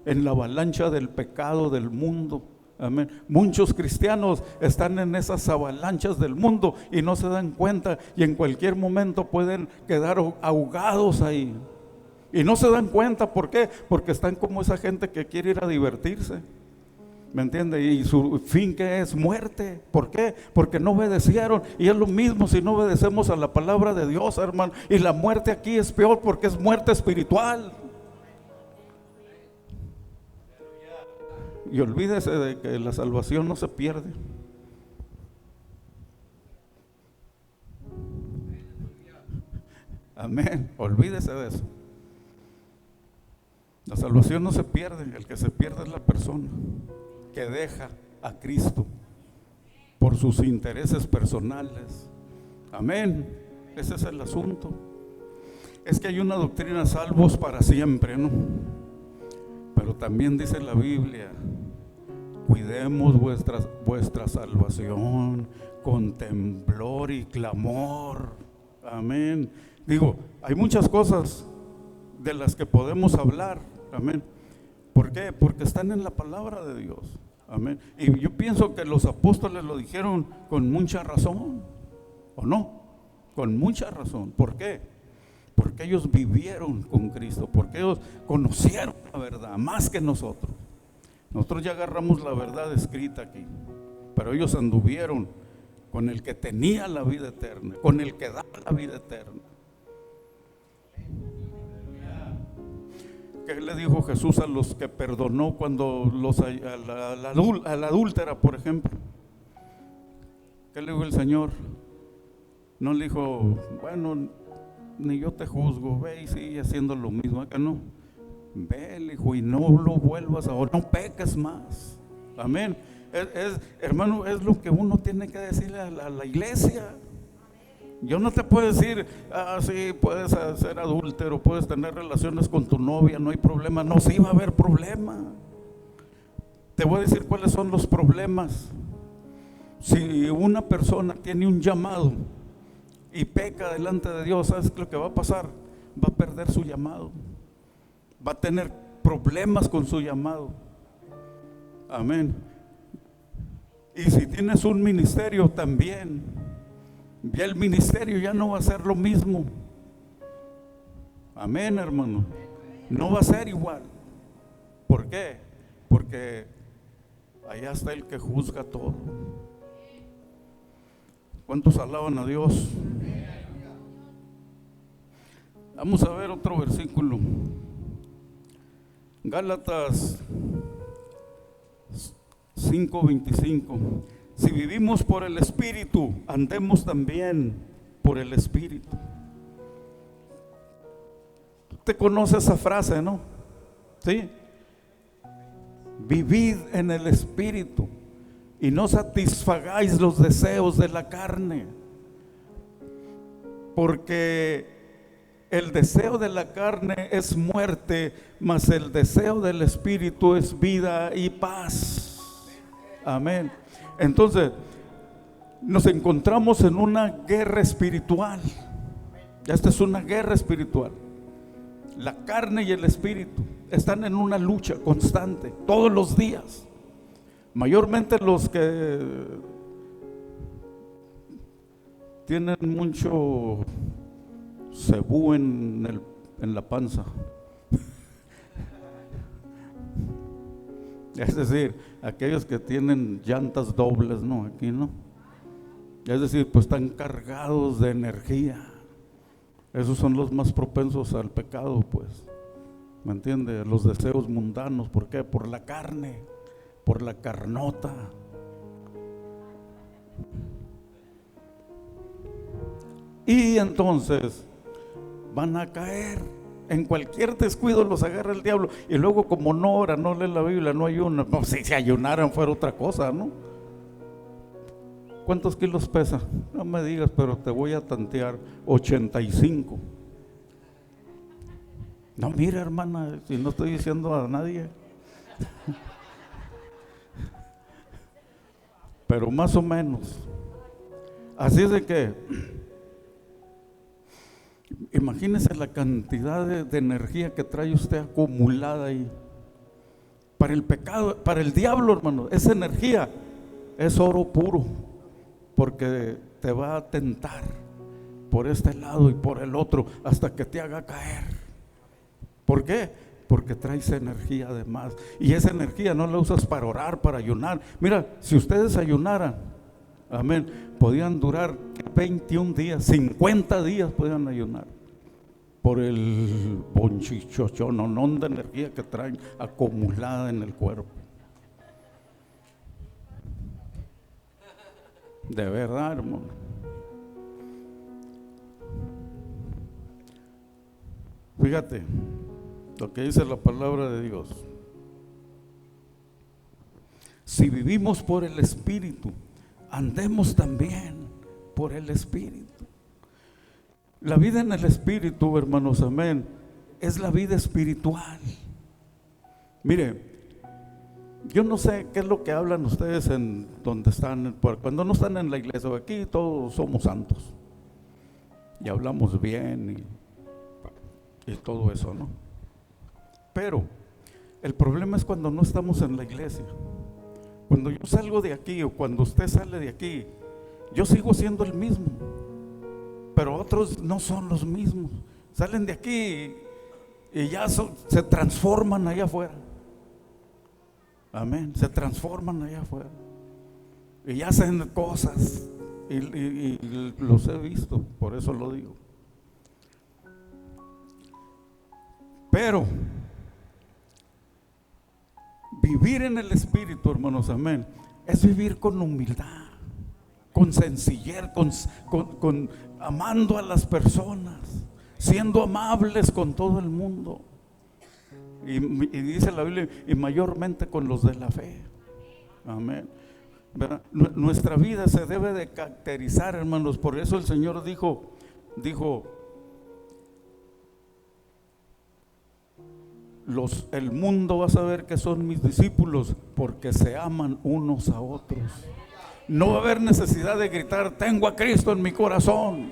en la avalancha del pecado del mundo. Amén. Muchos cristianos están en esas avalanchas del mundo y no se dan cuenta, y en cualquier momento pueden quedar ahogados ahí. Y no se dan cuenta, ¿por qué? Porque están como esa gente que quiere ir a divertirse, ¿me entiende? Y su fin, que es muerte. ¿Por qué? Porque no obedecieron. Y es lo mismo si no obedecemos a la palabra de Dios, hermano. Y la muerte aquí es peor porque es muerte espiritual. Y olvídese de que la salvación no se pierde. Amén. Olvídese de eso. La salvación no se pierde. El que se pierde es la persona que deja a Cristo por sus intereses personales. Amén. Ese es el asunto. Es que hay una doctrina, salvos para siempre, ¿no? Pero también dice la Biblia, cuidemos vuestra salvación con temblor y clamor. Amén. Digo, hay muchas cosas de las que podemos hablar. Amén. ¿Por qué? Porque están en la palabra de Dios. Amén. Y yo pienso que los apóstoles lo dijeron con mucha razón, ¿o no? Con mucha razón. ¿Por qué? Porque ellos vivieron con Cristo, porque ellos conocieron la verdad más que nosotros. Nosotros ya agarramos la verdad escrita aquí, pero ellos anduvieron con el que tenía la vida eterna, con el que da la vida eterna. ¿Qué le dijo Jesús a los que perdonó cuando a la adúltera, por ejemplo? ¿Qué le dijo el Señor? No le dijo, bueno, ni yo te juzgo, ve y sigue haciendo lo mismo. Acá no, ve, le dijo, y no lo vuelvas a, o no peques más. Amén. Hermano, es lo que uno tiene que decirle a la iglesia. Yo no te puedo decir, sí, puedes ser adúltero, puedes tener relaciones con tu novia, no hay problema. No, sí va a haber problema. Te voy a decir cuáles son los problemas. Si una persona tiene un llamado y peca delante de Dios, ¿sabes lo que va a pasar? Va a perder su llamado, va a tener problemas con su llamado. Amén. Y si tienes un ministerio también, ya el ministerio ya no va a ser lo mismo. Amén, hermano. No va a ser igual. ¿Por qué? Porque allá está el que juzga todo. ¿Cuántos alaban a Dios? Vamos a ver otro versículo. Gálatas 5:25. Si vivimos por el Espíritu, andemos también por el Espíritu. Usted conoce esa frase, ¿no? ¿Sí? Vivid en el Espíritu y no satisfagáis los deseos de la carne, porque el deseo de la carne es muerte, mas el deseo del Espíritu es vida y paz. Amén. Entonces, nos encontramos en una guerra espiritual. Esta es una guerra espiritual. La carne y el espíritu están en una lucha constante, todos los días. Mayormente los que tienen mucho cebú en la panza. Es decir, aquellos que tienen llantas dobles, ¿no? Aquí, ¿no? Es decir, pues están cargados de energía. Esos son los más propensos al pecado, pues. ¿Me entiende? Los deseos mundanos. ¿Por qué? Por la carne, por la carnota. Y entonces van a caer. En cualquier descuido los agarra el diablo. Y luego, como no oran, no leen la Biblia, no ayunan. Pues si ayunaran fuera otra cosa, ¿no? ¿Cuántos kilos pesa? No me digas, pero te voy a tantear. 85. No, mira, hermana, si no estoy diciendo a nadie. Pero más o menos. Así es de que imagínese la cantidad de energía que trae usted acumulada ahí. Para el pecado, para el diablo, hermano, esa energía es oro puro, porque te va a tentar por este lado y por el otro hasta que te haga caer. ¿Por qué? Porque traes energía además, y esa energía no la usas para orar, para ayunar. Mira, si ustedes ayunaran, amén, podían durar 21 días, 50 días podían ayunar, por el bonchichochononón de energía que traen acumulada en el cuerpo. De verdad, hermano. Fíjate lo que dice la palabra de Dios. Si vivimos por el Espíritu, andemos también por el Espíritu. La vida en el Espíritu, hermanos, amén, es la vida espiritual. Mire, yo no sé qué es lo que hablan ustedes en donde están, cuando no están en la iglesia. Aquí todos somos santos y hablamos bien y todo eso, ¿no? Pero el problema es cuando no estamos en la iglesia. Cuando yo salgo de aquí o cuando usted sale de aquí, yo sigo siendo el mismo, pero otros no son los mismos. Salen de aquí y ya se transforman allá afuera. Amén, se transforman allá afuera y ya hacen cosas y los he visto, por eso lo digo. Pero vivir en el Espíritu, hermanos, amén, es vivir con humildad, con sencillez, con amando a las personas, siendo amables con todo el mundo. Y dice la Biblia, y mayormente con los de la fe. Amén. ¿Verdad? Nuestra vida se debe de caracterizar, hermanos. Por eso el Señor dijo, el mundo va a saber que son mis discípulos porque se aman unos a otros. No va a haber necesidad de gritar, tengo a Cristo en mi corazón.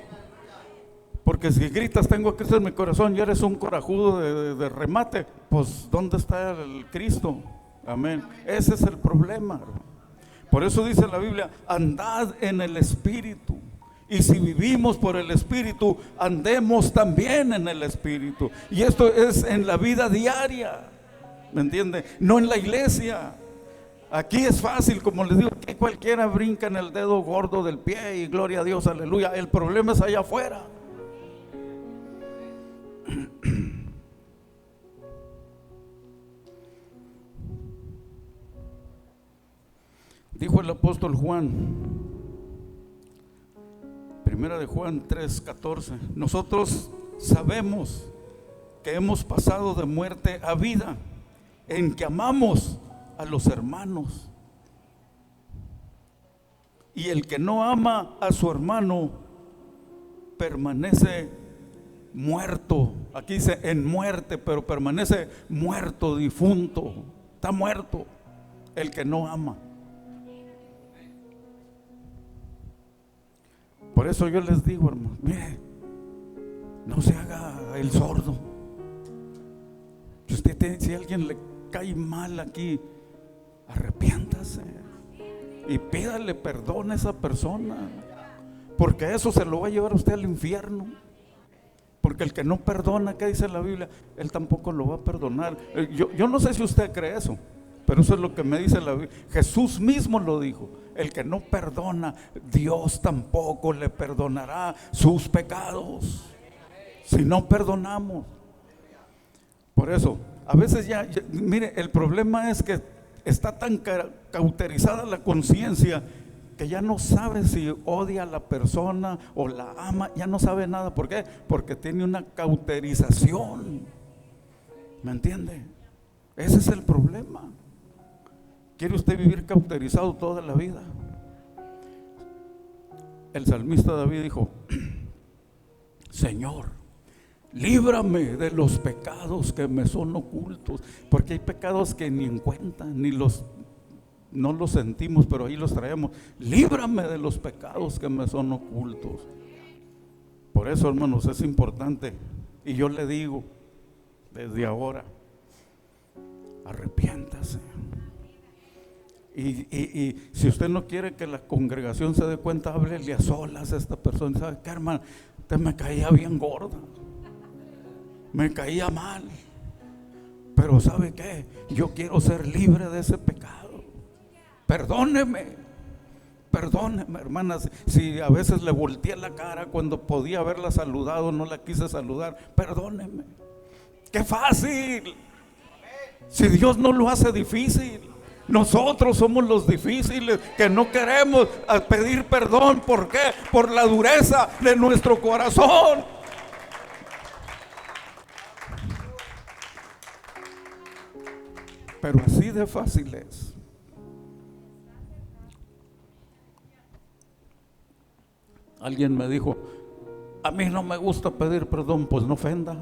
Porque si gritas, tengo a Cristo en mi corazón, y eres un corajudo de remate, pues ¿dónde está el Cristo? Amén. Ese es el problema. Por eso dice la Biblia, andad en el Espíritu. Y si vivimos por el Espíritu, andemos también en el Espíritu. Y esto es en la vida diaria, ¿me entiende? No en la iglesia. Aquí es fácil, como les digo, que cualquiera brinca en el dedo gordo del pie y gloria a Dios, aleluya. El problema es allá afuera. Dijo el apóstol Juan, primera de Juan 3:14, nosotros sabemos que hemos pasado de muerte a vida, en que amamos a los hermanos. Y el que no ama a su hermano permanece muerto. Aquí dice en muerte, pero permanece muerto, difunto. Está muerto el que no ama. Por eso yo les digo, hermano, mire, no se haga el sordo. Si alguien le cae mal aquí, arrepiéntase y pídale perdón a esa persona, porque eso se lo va a llevar a usted al infierno. Porque el que no perdona, ¿qué dice la Biblia? Él tampoco lo va a perdonar. Yo no sé si usted cree eso, pero eso es lo que me dice la Biblia. Jesús mismo lo dijo: el que no perdona, Dios tampoco le perdonará sus pecados si no perdonamos. Por eso, a veces mire, el problema es que está tan cauterizada la conciencia que ya no sabe si odia a la persona o la ama, ya no sabe nada. ¿Por qué? Porque tiene una cauterización. ¿Me entiende? Ese es el problema. ¿Quiere usted vivir cauterizado toda la vida? El salmista David dijo: Señor, líbrame de los pecados que me son ocultos. Porque hay pecados que ni en cuenta, no los sentimos, pero ahí los traemos. Líbrame de los pecados que me son ocultos. Por eso, hermanos, es importante. Y yo le digo desde ahora: arrepiéntase. Y si usted no quiere que la congregación se dé cuenta, háblele a solas a esta persona. ¿Sabe qué, hermano? Usted me caía bien gorda, me caía mal, pero ¿sabe qué? Yo quiero ser libre de ese pecado. Perdóneme, hermanas. Si a veces le volteé la cara cuando podía haberla saludado, no la quise saludar, perdóneme. ¡Qué fácil! Si Dios no lo hace difícil. Nosotros somos los difíciles que no queremos pedir perdón. ¿Por qué? Por la dureza de nuestro corazón. Pero así de fácil es. Alguien me dijo: a mí no me gusta pedir perdón. Pues no ofenda.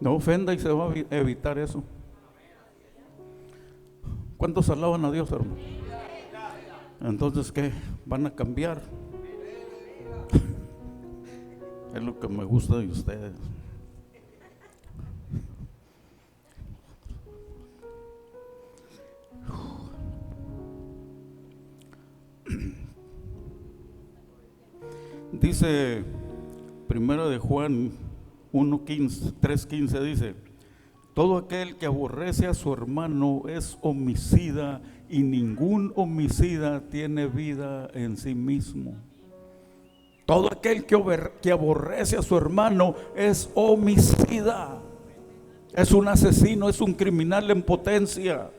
No ofenda y se va a evitar eso. ¿Cuántos alaban a Dios, hermano? Entonces, ¿qué? ¿Van a cambiar? Es lo que me gusta de ustedes. Dice primero de Juan 3:15, dice: todo aquel que aborrece a su hermano es homicida, y ningún homicida tiene vida en sí mismo. Todo aquel que aborrece a su hermano es homicida, es un asesino, es un criminal en potencia.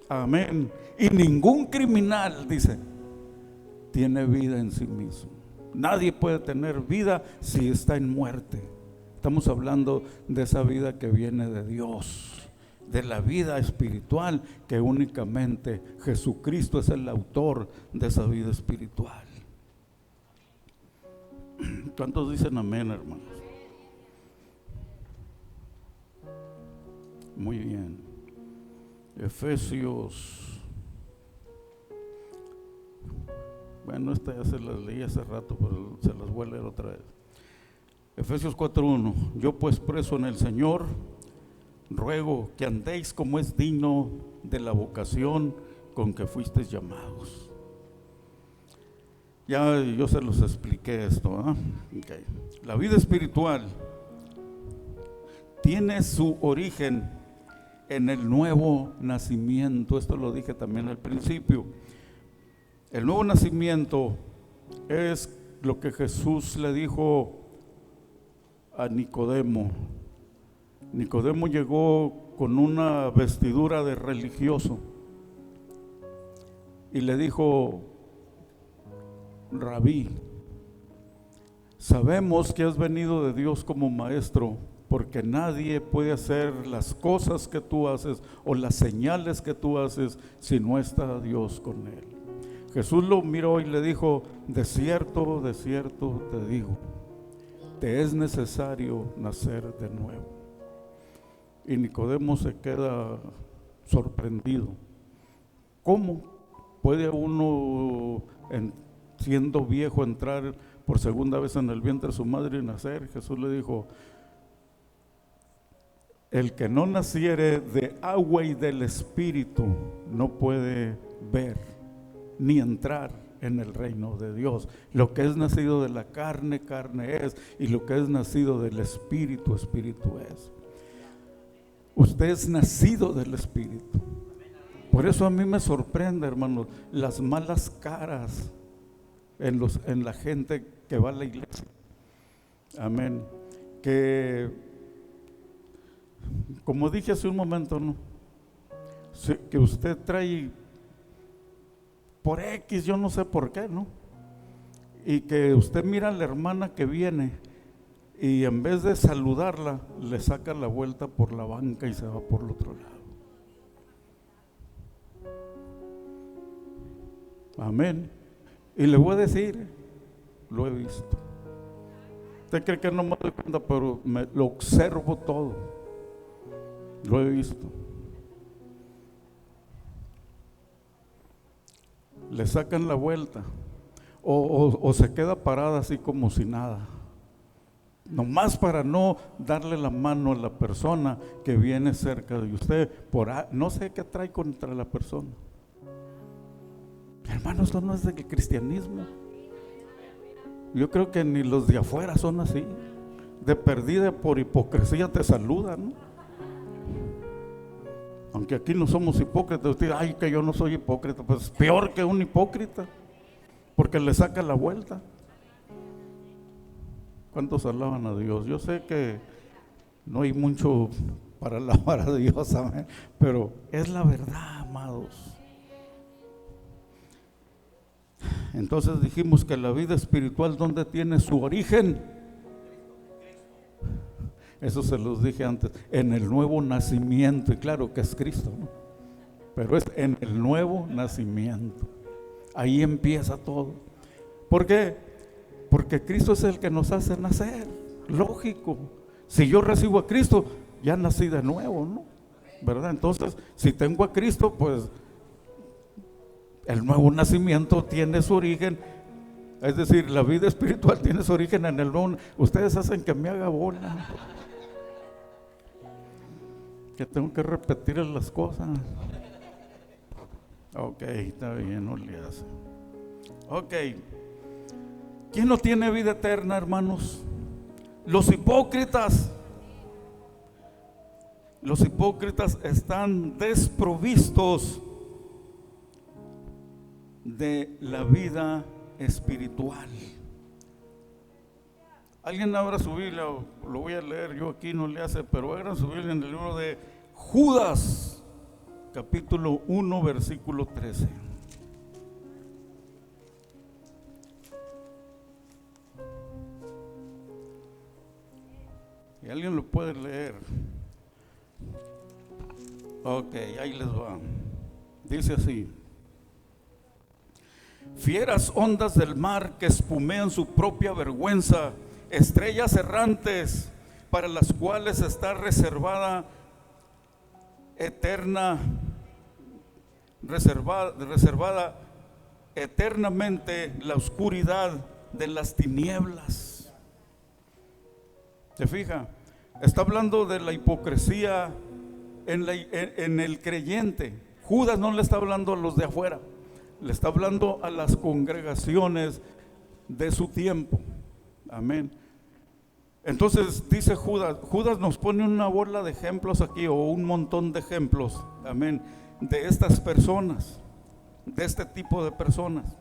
Amén. Y ningún criminal, dice, tiene vida en sí mismo. Nadie puede tener vida si está en muerte. Estamos hablando de esa vida que viene de Dios, de la vida espiritual, que únicamente Jesucristo es el autor de esa vida espiritual. ¿Cuántos dicen amén, hermanos? Muy bien. Efesios. Bueno, esta ya se las leí hace rato, pero se las voy a leer otra vez. Efesios 4:1. Yo pues, preso en el Señor, ruego que andéis como es digno de la vocación con que fuisteis llamados. Ya yo se los expliqué esto, ¿eh? Okay. La vida espiritual tiene su origen en el nuevo nacimiento. Esto lo dije también al principio. El nuevo nacimiento es lo que Jesús le dijo a Nicodemo. Nicodemo llegó con una vestidura de religioso y le dijo: Rabí, sabemos que has venido de Dios como maestro, porque nadie puede hacer las cosas que tú haces o las señales que tú haces si no está Dios con él. Jesús lo miró y le dijo: de cierto, te digo, te es necesario nacer de nuevo. Y Nicodemo se queda sorprendido. ¿Cómo puede uno, siendo viejo, entrar por segunda vez en el vientre de su madre y nacer? Jesús le dijo: el que no naciere de agua y del Espíritu no puede ver ni entrar en el reino de Dios. Lo que es nacido de la carne, carne es, y lo que es nacido del Espíritu, Espíritu es. Usted es nacido del Espíritu. Por eso a mí me sorprende, hermanos, las malas caras en la gente que va a la iglesia. Amén. Que, como dije hace un momento, ¿no?, que usted trae por X, yo no sé por qué, ¿no? Y que usted mira a la hermana que viene y en vez de saludarla, le saca la vuelta por la banca y se va por el otro lado. Amén. Y le voy a decir, lo he visto. Usted cree que no me doy cuenta, pero lo observo todo. Lo he visto. Le sacan la vuelta o se queda parada así como si nada, nomás para no darle la mano a la persona que viene cerca de usted, no sé qué trae contra la persona. Hermano, esto no es del cristianismo. Yo creo que ni los de afuera son así. De perdida, por hipocresía te saludan, ¿no? Aunque aquí no somos hipócritas. Usted, ay, que yo no soy hipócrita. Pues peor que un hipócrita, porque le saca la vuelta. ¿Cuántos alaban a Dios? Yo sé que no hay mucho para alabar a Dios, amén, pero es la verdad, amados. Entonces dijimos que la vida espiritual, ¿dónde tiene su origen? Eso se los dije antes, en el nuevo nacimiento. Y claro que es Cristo, ¿no? Pero es en el nuevo nacimiento. Ahí empieza todo. ¿Por qué? Porque Cristo es el que nos hace nacer. Lógico. Si yo recibo a Cristo, ya nací de nuevo, ¿no? ¿Verdad? Entonces, si tengo a Cristo, pues el nuevo nacimiento tiene su origen. Es decir, la vida espiritual tiene su origen en el nuevo. Ustedes hacen que me haga bola, que tengo que repetir las cosas. Ok, está bien, no le hace. Ok. ¿Quién no tiene vida eterna, hermanos? Los hipócritas. Los hipócritas están desprovistos de la vida espiritual. Alguien abra su Biblia, lo voy a leer, yo aquí no le hace, pero abran su Biblia en el libro de Judas, capítulo 1, versículo 13. ¿Y alguien lo puede leer? Ok, ahí les va. Dice así: fieras ondas del mar que espumean su propia vergüenza, estrellas errantes para las cuales está reservada eternamente la oscuridad de las tinieblas. ¿Se fija? Está hablando de la hipocresía en el creyente. Judas no le está hablando a los de afuera, le está hablando a las congregaciones de su tiempo. Amén. Entonces dice Judas nos pone una bola de ejemplos aquí, o un montón de ejemplos, amén, de estas personas, de este tipo de personas.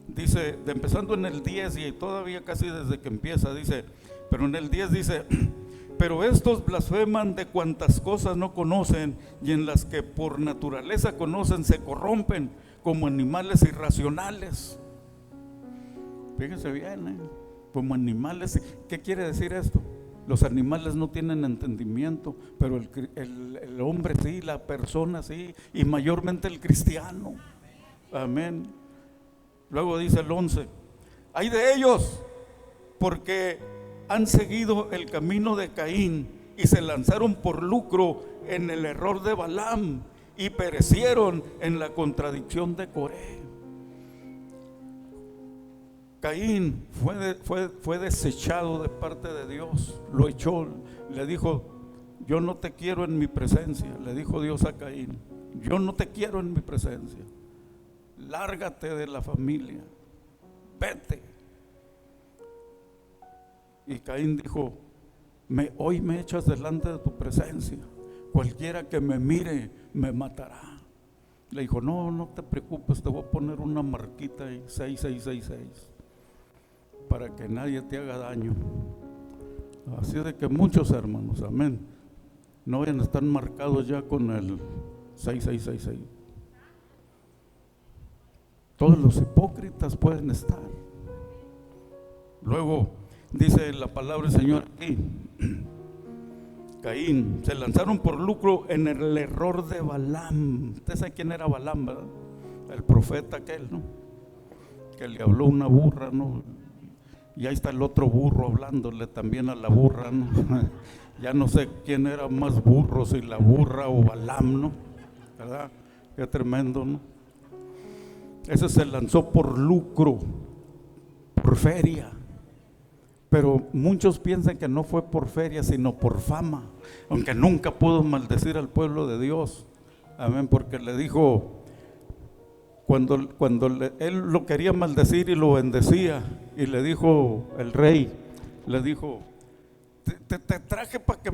Dice, empezando en el 10 y todavía casi desde que empieza, dice, pero en el 10 dice, pero estos blasfeman de cuantas cosas no conocen, y en las que por naturaleza conocen se corrompen como animales irracionales. Fíjense bien, como animales. ¿Qué quiere decir esto? Los animales no tienen entendimiento, pero el hombre sí, la persona sí, y mayormente el cristiano. Amén. Luego dice el 11, hay de ellos porque han seguido el camino de Caín y se lanzaron por lucro en el error de Balaam y perecieron en la contradicción de Coré. Caín fue desechado de parte de Dios, lo echó, le dijo, yo no te quiero en mi presencia, le dijo Dios a Caín, yo no te quiero en mi presencia, lárgate de la familia, vete. Y Caín dijo, hoy me echas delante de tu presencia, cualquiera que me mire me matará. Le dijo, no te preocupes, te voy a poner una marquita ahí, 6666, para que nadie te haga daño. Así de que muchos hermanos, amén, no vayan a estar marcados ya con el 6666. Todos los hipócritas pueden estar. Luego dice la palabra del Señor aquí, Caín, se lanzaron por lucro en el error de Balaam. Usted sabe quién era Balaam, ¿verdad? El profeta aquel, ¿no? Que le habló una burra, ¿no? Y ahí está el otro burro hablándole también a la burra, ¿no? Ya no sé quién era más burro, si la burra o Balaam, ¿no? ¿Verdad? Qué tremendo, ¿no? Ese se lanzó por lucro, por feria. Pero muchos piensan que no fue por feria, sino por fama, aunque nunca pudo maldecir al pueblo de Dios. Amén, porque le dijo, cuando él lo quería maldecir y lo bendecía, y le dijo el rey, le dijo, te traje para que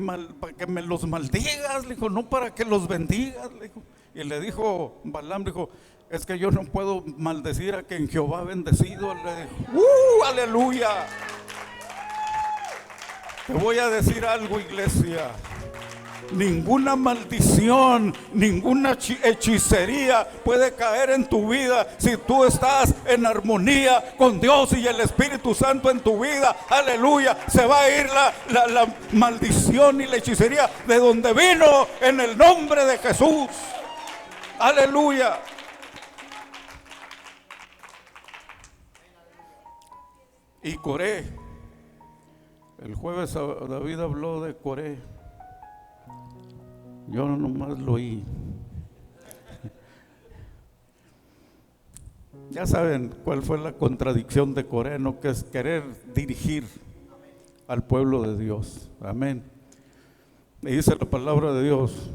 me los maldigas, le dijo, no para que los bendigas, le dijo. Y le dijo Balaam, dijo, es que yo no puedo maldecir a quien Jehová ha bendecido. Le dijo, aleluya. Te voy a decir algo, iglesia. Ninguna maldición, ninguna hechicería puede caer en tu vida si tú estás en armonía con Dios y el Espíritu Santo en tu vida. Aleluya. Se va a ir la maldición y la hechicería de donde vino, en el nombre de Jesús. Aleluya. Y Coré, el jueves David habló de Coré. Yo nomás lo oí. Ya saben cuál fue la contradicción de Coré, ¿no? Que es querer dirigir al pueblo de Dios. Amén. Y dice la palabra de Dios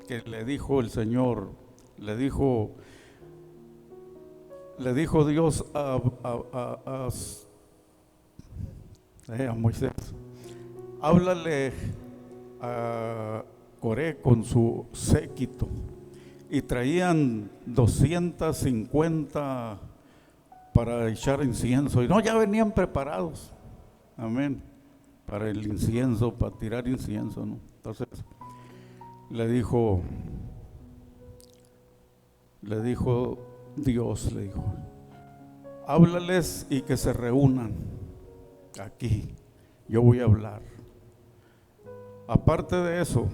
que le dijo el Señor, le dijo Dios a Moisés, háblale a Coré con su séquito, y traían 250 para echar incienso, y no, ya venían preparados, amén, para el incienso, para tirar incienso, ¿no? Entonces le dijo Dios, le dijo, háblales y que se reúnan aquí, yo voy a hablar. Aparte de eso,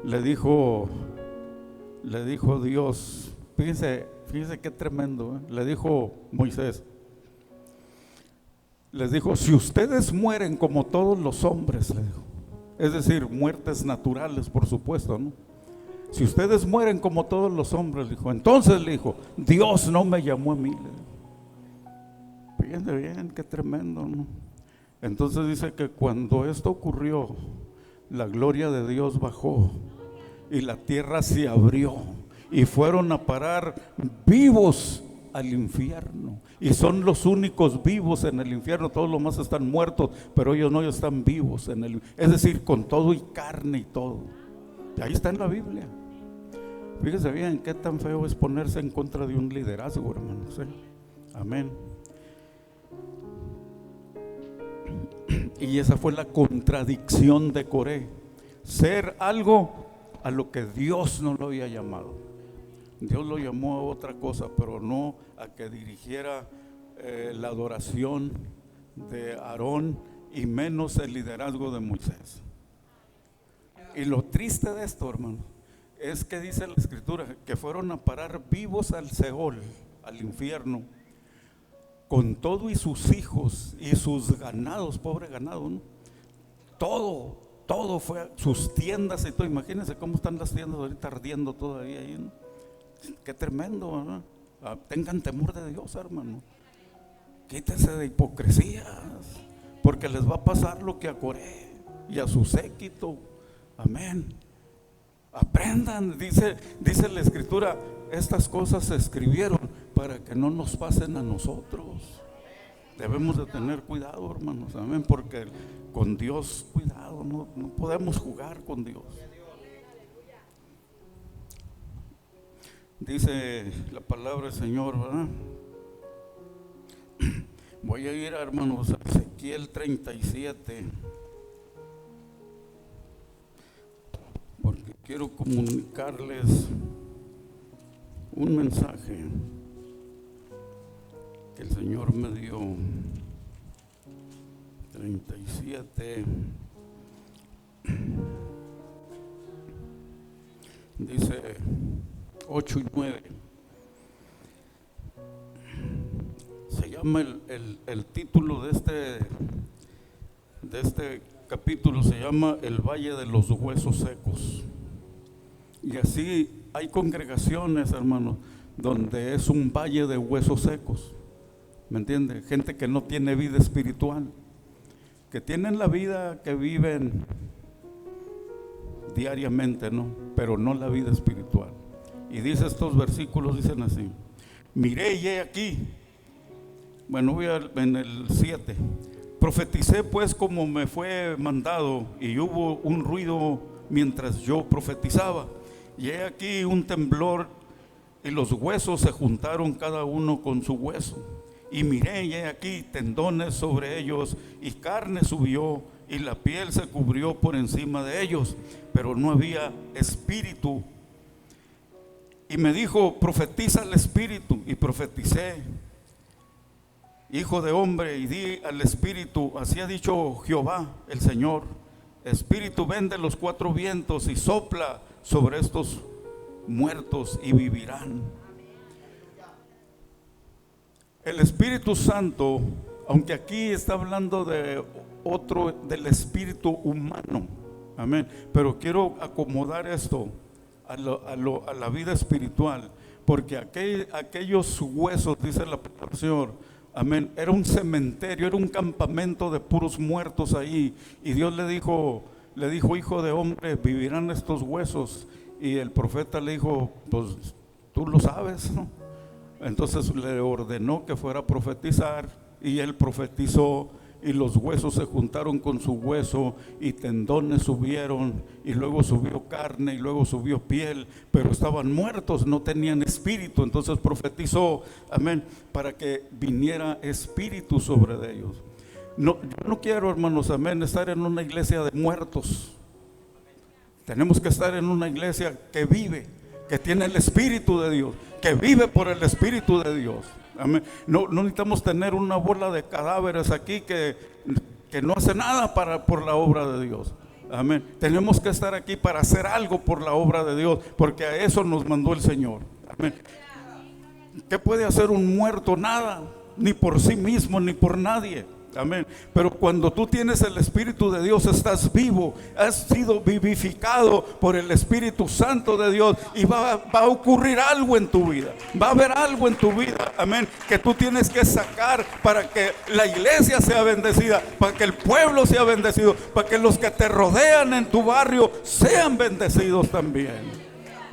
le dijo Dios, fíjense qué tremendo, le dijo Moisés, les dijo, si ustedes mueren como todos los hombres, le dijo, es decir, muertes naturales, por supuesto, ¿no? Si ustedes mueren como todos los hombres, le dijo, entonces, le dijo, Dios no me llamó a mí, le dijo. Fíjense bien, qué tremendo, ¿no? Entonces dice que cuando esto ocurrió, la gloria de Dios bajó y la tierra se abrió y fueron a parar vivos al infierno. Y son los únicos vivos en el infierno. Todos los demás están muertos, pero ellos no, ellos están vivos en el, es decir, con todo y carne y todo. Y ahí está en la Biblia. Fíjese bien qué tan feo es ponerse en contra de un liderazgo, hermanos, ¿eh? Amén. Y esa fue la contradicción de Coré: ser algo a lo que Dios no lo había llamado. Dios lo llamó a otra cosa, pero no a que dirigiera la adoración de Aarón y menos el liderazgo de Moisés. Y lo triste de esto, hermano, es que dice la Escritura que fueron a parar vivos al Seol, al infierno, con todo y sus hijos y sus ganados, pobre ganado, ¿no? Todo fue, sus tiendas y todo. Imagínense cómo están las tiendas ahorita ardiendo todavía ahí, ¿no? Qué tremendo, ¿verdad? Tengan temor de Dios, hermano. Quítense de hipocresías, porque les va a pasar lo que a Coré y a su séquito. Amén. Aprendan, dice la Escritura, estas cosas se escribieron para que no nos pasen a nosotros. Debemos de tener cuidado, hermanos, amén, porque con Dios, cuidado, no podemos jugar con Dios. Dice la palabra del Señor, ¿verdad? Voy a ir, hermanos, a Ezequiel 37, porque quiero comunicarles un mensaje que el Señor me dio. 37 dice 8 y 9. Se llama el título de este capítulo, se llama El Valle de los Huesos Secos. Y así hay congregaciones, hermanos, donde es un valle de huesos secos. ¿Me entiende? Gente que no tiene vida espiritual, que tienen la vida que viven diariamente, ¿no? Pero no la vida espiritual. Y dice estos versículos, dicen así: miré y he aquí. Bueno, voy en el 7. Profeticé pues como me fue mandado, y hubo un ruido mientras yo profetizaba. Y he aquí un temblor, y los huesos se juntaron cada uno con su hueso. Y miré y he aquí tendones sobre ellos, y carne subió, y la piel se cubrió por encima de ellos, pero no había espíritu. Y me dijo: profetiza al espíritu. Y profeticé: hijo de hombre, y di al espíritu, así ha dicho Jehová el Señor: espíritu, ven de los cuatro vientos y sopla sobre estos muertos y vivirán. El Espíritu Santo, aunque aquí está hablando de otro, del espíritu humano, amén, pero quiero acomodar esto a la vida espiritual, porque aquellos huesos, dice la palabra del Señor, amén, era un cementerio, era un campamento de puros muertos ahí. Y Dios le dijo, hijo de hombre, vivirán estos huesos. Y el profeta le dijo: pues tú lo sabes, ¿no? Entonces le ordenó que fuera a profetizar, y él profetizó, y los huesos se juntaron con su hueso, y tendones subieron, y luego subió carne, y luego subió piel, pero estaban muertos, no tenían espíritu. Entonces profetizó, amén, para que viniera espíritu sobre de ellos. No, yo no quiero, hermanos, amén, estar en una iglesia de muertos. Tenemos que estar en una iglesia que vive, que tiene el Espíritu de Dios, que vive por el Espíritu de Dios. Amén. No necesitamos tener una bola de cadáveres aquí que no hace nada por la obra de Dios. Amén. Tenemos que estar aquí para hacer algo por la obra de Dios, porque a eso nos mandó el Señor. Amén. ¿Qué puede hacer un muerto? Nada, ni por sí mismo, ni por nadie. Amén. Pero cuando tú tienes el Espíritu de Dios, estás vivo, has sido vivificado por el Espíritu Santo de Dios, y va a ocurrir algo en tu vida, va a haber algo en tu vida, amén, que tú tienes que sacar para que la iglesia sea bendecida, para que el pueblo sea bendecido, para que los que te rodean en tu barrio sean bendecidos también.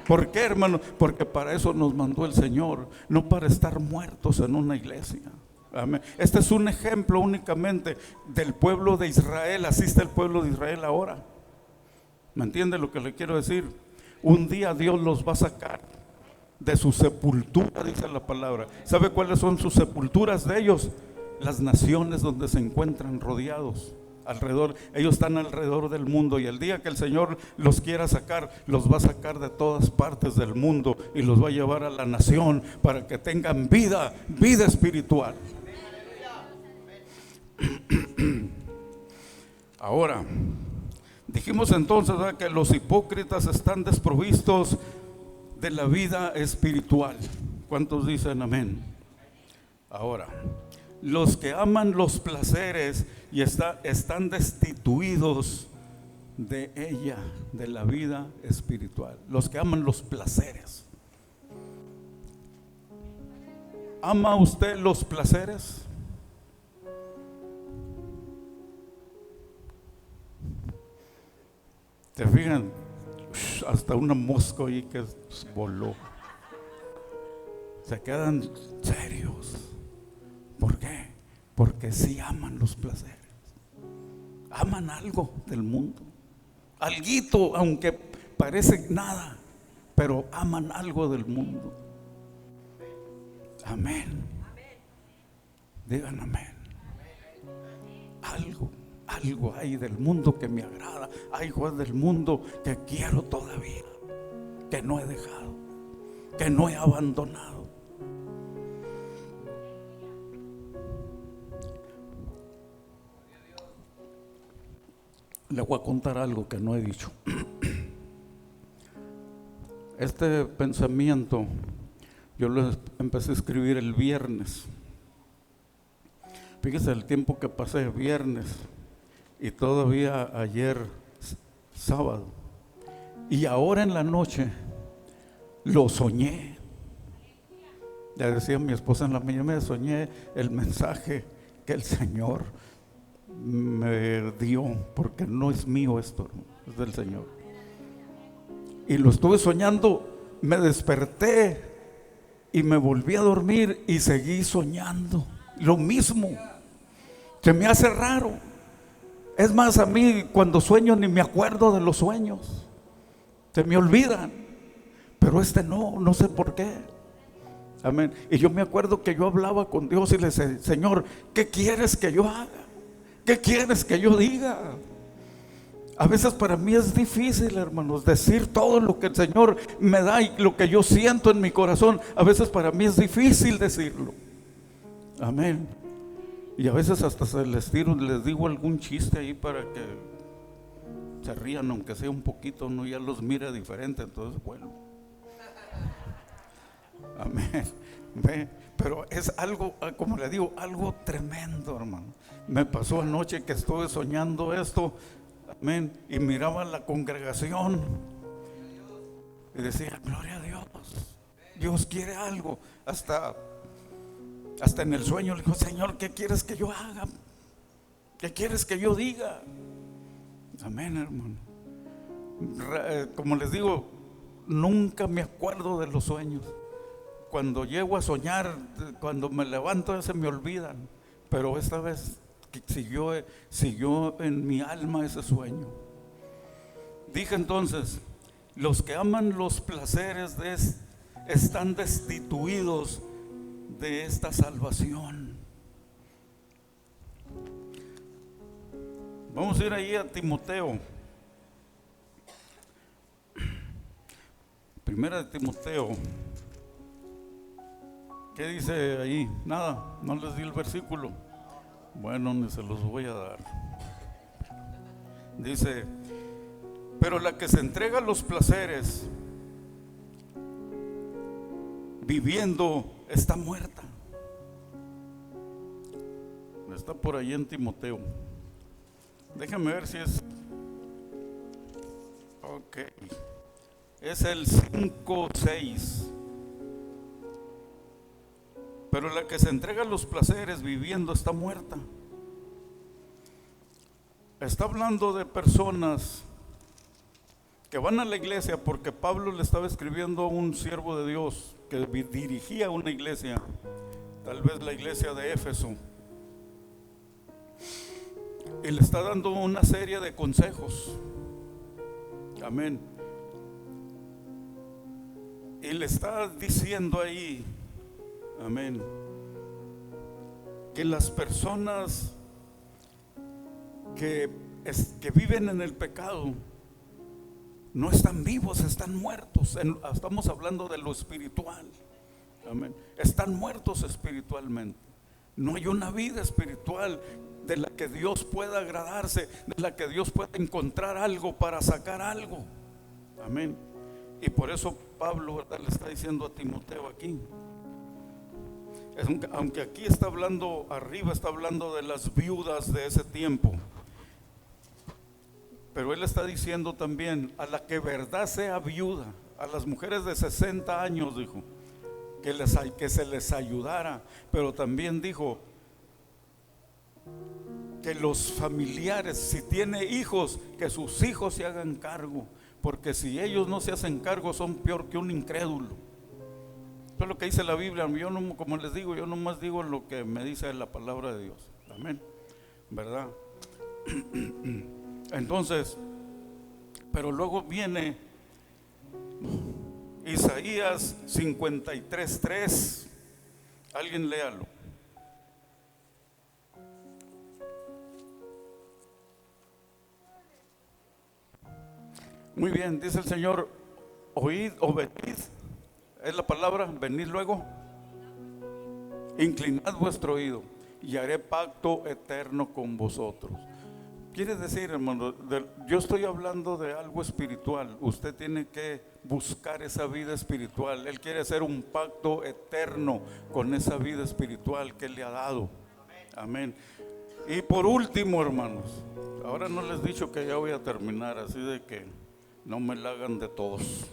¿Por qué, hermano? Porque para eso nos mandó el Señor, no para estar muertos en una iglesia. Amén. Este es un ejemplo únicamente del pueblo de Israel. Así está el pueblo de Israel ahora. ¿Me entiende lo que le quiero decir? Un día Dios los va a sacar de su sepultura, dice la palabra. ¿Sabe cuáles son sus sepulturas de ellos? Las naciones donde se encuentran rodeados alrededor. Ellos están alrededor del mundo, y el día que el Señor los quiera sacar, los va a sacar de todas partes del mundo y los va a llevar a la nación para que tengan vida espiritual. Ahora, dijimos entonces, ¿verdad?, que los hipócritas están desprovistos de la vida espiritual. ¿Cuántos dicen amén? Ahora, los que aman los placeres y están destituidos de ella, de la vida espiritual. Los que aman los placeres. ¿Ama usted los placeres? ¿Te fijan? Hasta una mosca ahí que voló. Se quedan serios. ¿Por qué? Porque sí aman los placeres. Aman algo del mundo. Alguito, aunque parece nada, pero aman algo del mundo. Amén. Digan amén. Algo hay del mundo que me agrada. Algo del mundo que quiero todavía, que no he dejado, que no he abandonado. Le voy a contar algo que no he dicho. Este pensamiento yo lo empecé a escribir el viernes. Fíjese el tiempo que pasé viernes y todavía ayer sábado, y ahora en la noche lo soñé. Le decía a mi esposa en la mañana, me soñé el mensaje que el Señor me dio, porque no es mío esto, es del Señor. Y lo estuve soñando, me desperté y me volví a dormir y seguí soñando lo mismo. Se me hace raro. Es más, a mí cuando sueño ni me acuerdo de los sueños, se me olvidan, pero no sé por qué. Amén. Y yo me acuerdo que yo hablaba con Dios y le decía, Señor, ¿qué quieres que yo haga? ¿Qué quieres que yo diga? A veces para mí es difícil, hermanos, decir todo lo que el Señor me da y lo que yo siento en mi corazón. A veces para mí es difícil decirlo. Amén. Y a veces hasta les digo algún chiste ahí para que se rían, aunque sea un poquito, no, ya los mira diferente, entonces bueno. Amén. Pero es algo, como le digo, algo tremendo, hermano. Me pasó anoche que estuve soñando esto, amén, y miraba la congregación y decía, gloria a Dios, Dios quiere algo. Hasta en el sueño le digo, Señor, ¿qué quieres que yo haga? ¿Qué quieres que yo diga? Amén, hermano. Como les digo, nunca me acuerdo de los sueños. Cuando llego a soñar, cuando me levanto ya se me olvidan. Pero esta vez siguió en mi alma ese sueño. Dije entonces, los que aman los placeres están destituidos de esta salvación. Vamos a ir ahí a Timoteo. Primera de Timoteo. ¿Qué dice ahí? Nada, no les di el versículo. Bueno, ni se los voy a dar. Dice, pero la que se entrega a los placeres viviendo está muerta. Está por ahí en Timoteo. Déjame ver si es. Ok. Es el 5:6. Pero la que se entrega a los placeres viviendo está muerta. Está hablando de personas que van a la iglesia, porque Pablo le estaba escribiendo a un siervo de Dios que dirigía una iglesia, tal vez la iglesia de Éfeso, y le está dando una serie de consejos. Amén. Y le está diciendo ahí, amén, que las personas que viven en el pecado no están vivos, están muertos. Estamos hablando de lo espiritual. Amén. Están muertos espiritualmente. No hay una vida espiritual de la que Dios pueda agradarse, de la que Dios pueda encontrar algo para sacar algo. Amén. Y por eso Pablo, ¿verdad?, le está diciendo a Timoteo aquí. Aunque aquí está hablando, arriba está hablando de las viudas de ese tiempo, pero él está diciendo también a la que verdad sea viuda, a las mujeres de 60 años, dijo, que se les ayudara. Pero también dijo que los familiares, si tiene hijos, que sus hijos se hagan cargo, porque si ellos no se hacen cargo son peor que un incrédulo. Eso es lo que dice la Biblia. Yo no, como les digo, yo nomás digo lo que me dice la palabra de Dios. Amén, ¿verdad? Entonces, pero luego viene Isaías 53:3. Alguien léalo. Muy bien, dice el Señor: oíd o venid, es la palabra, venid luego, inclinad vuestro oído y haré pacto eterno con vosotros. Quiere decir, hermano, yo estoy hablando de algo espiritual. Usted tiene que buscar esa vida espiritual. Él quiere hacer un pacto eterno con esa vida espiritual que Él le ha dado. Amén. Y por último, hermanos, ahora no les he dicho que ya voy a terminar, así de que no me la hagan de todos.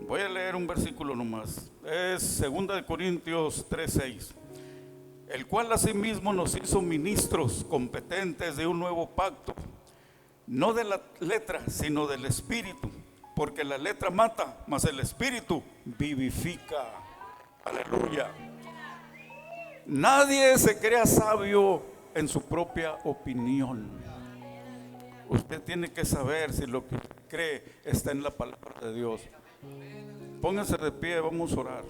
Voy a leer un versículo nomás. Es 2 Corintios 3:6. El cual asimismo nos hizo ministros competentes de un nuevo pacto, no de la letra, sino del espíritu, porque la letra mata, mas el espíritu vivifica. Aleluya. Nadie se crea sabio en su propia opinión. Usted tiene que saber si lo que cree está en la palabra de Dios. Póngase de pie, vamos a orar.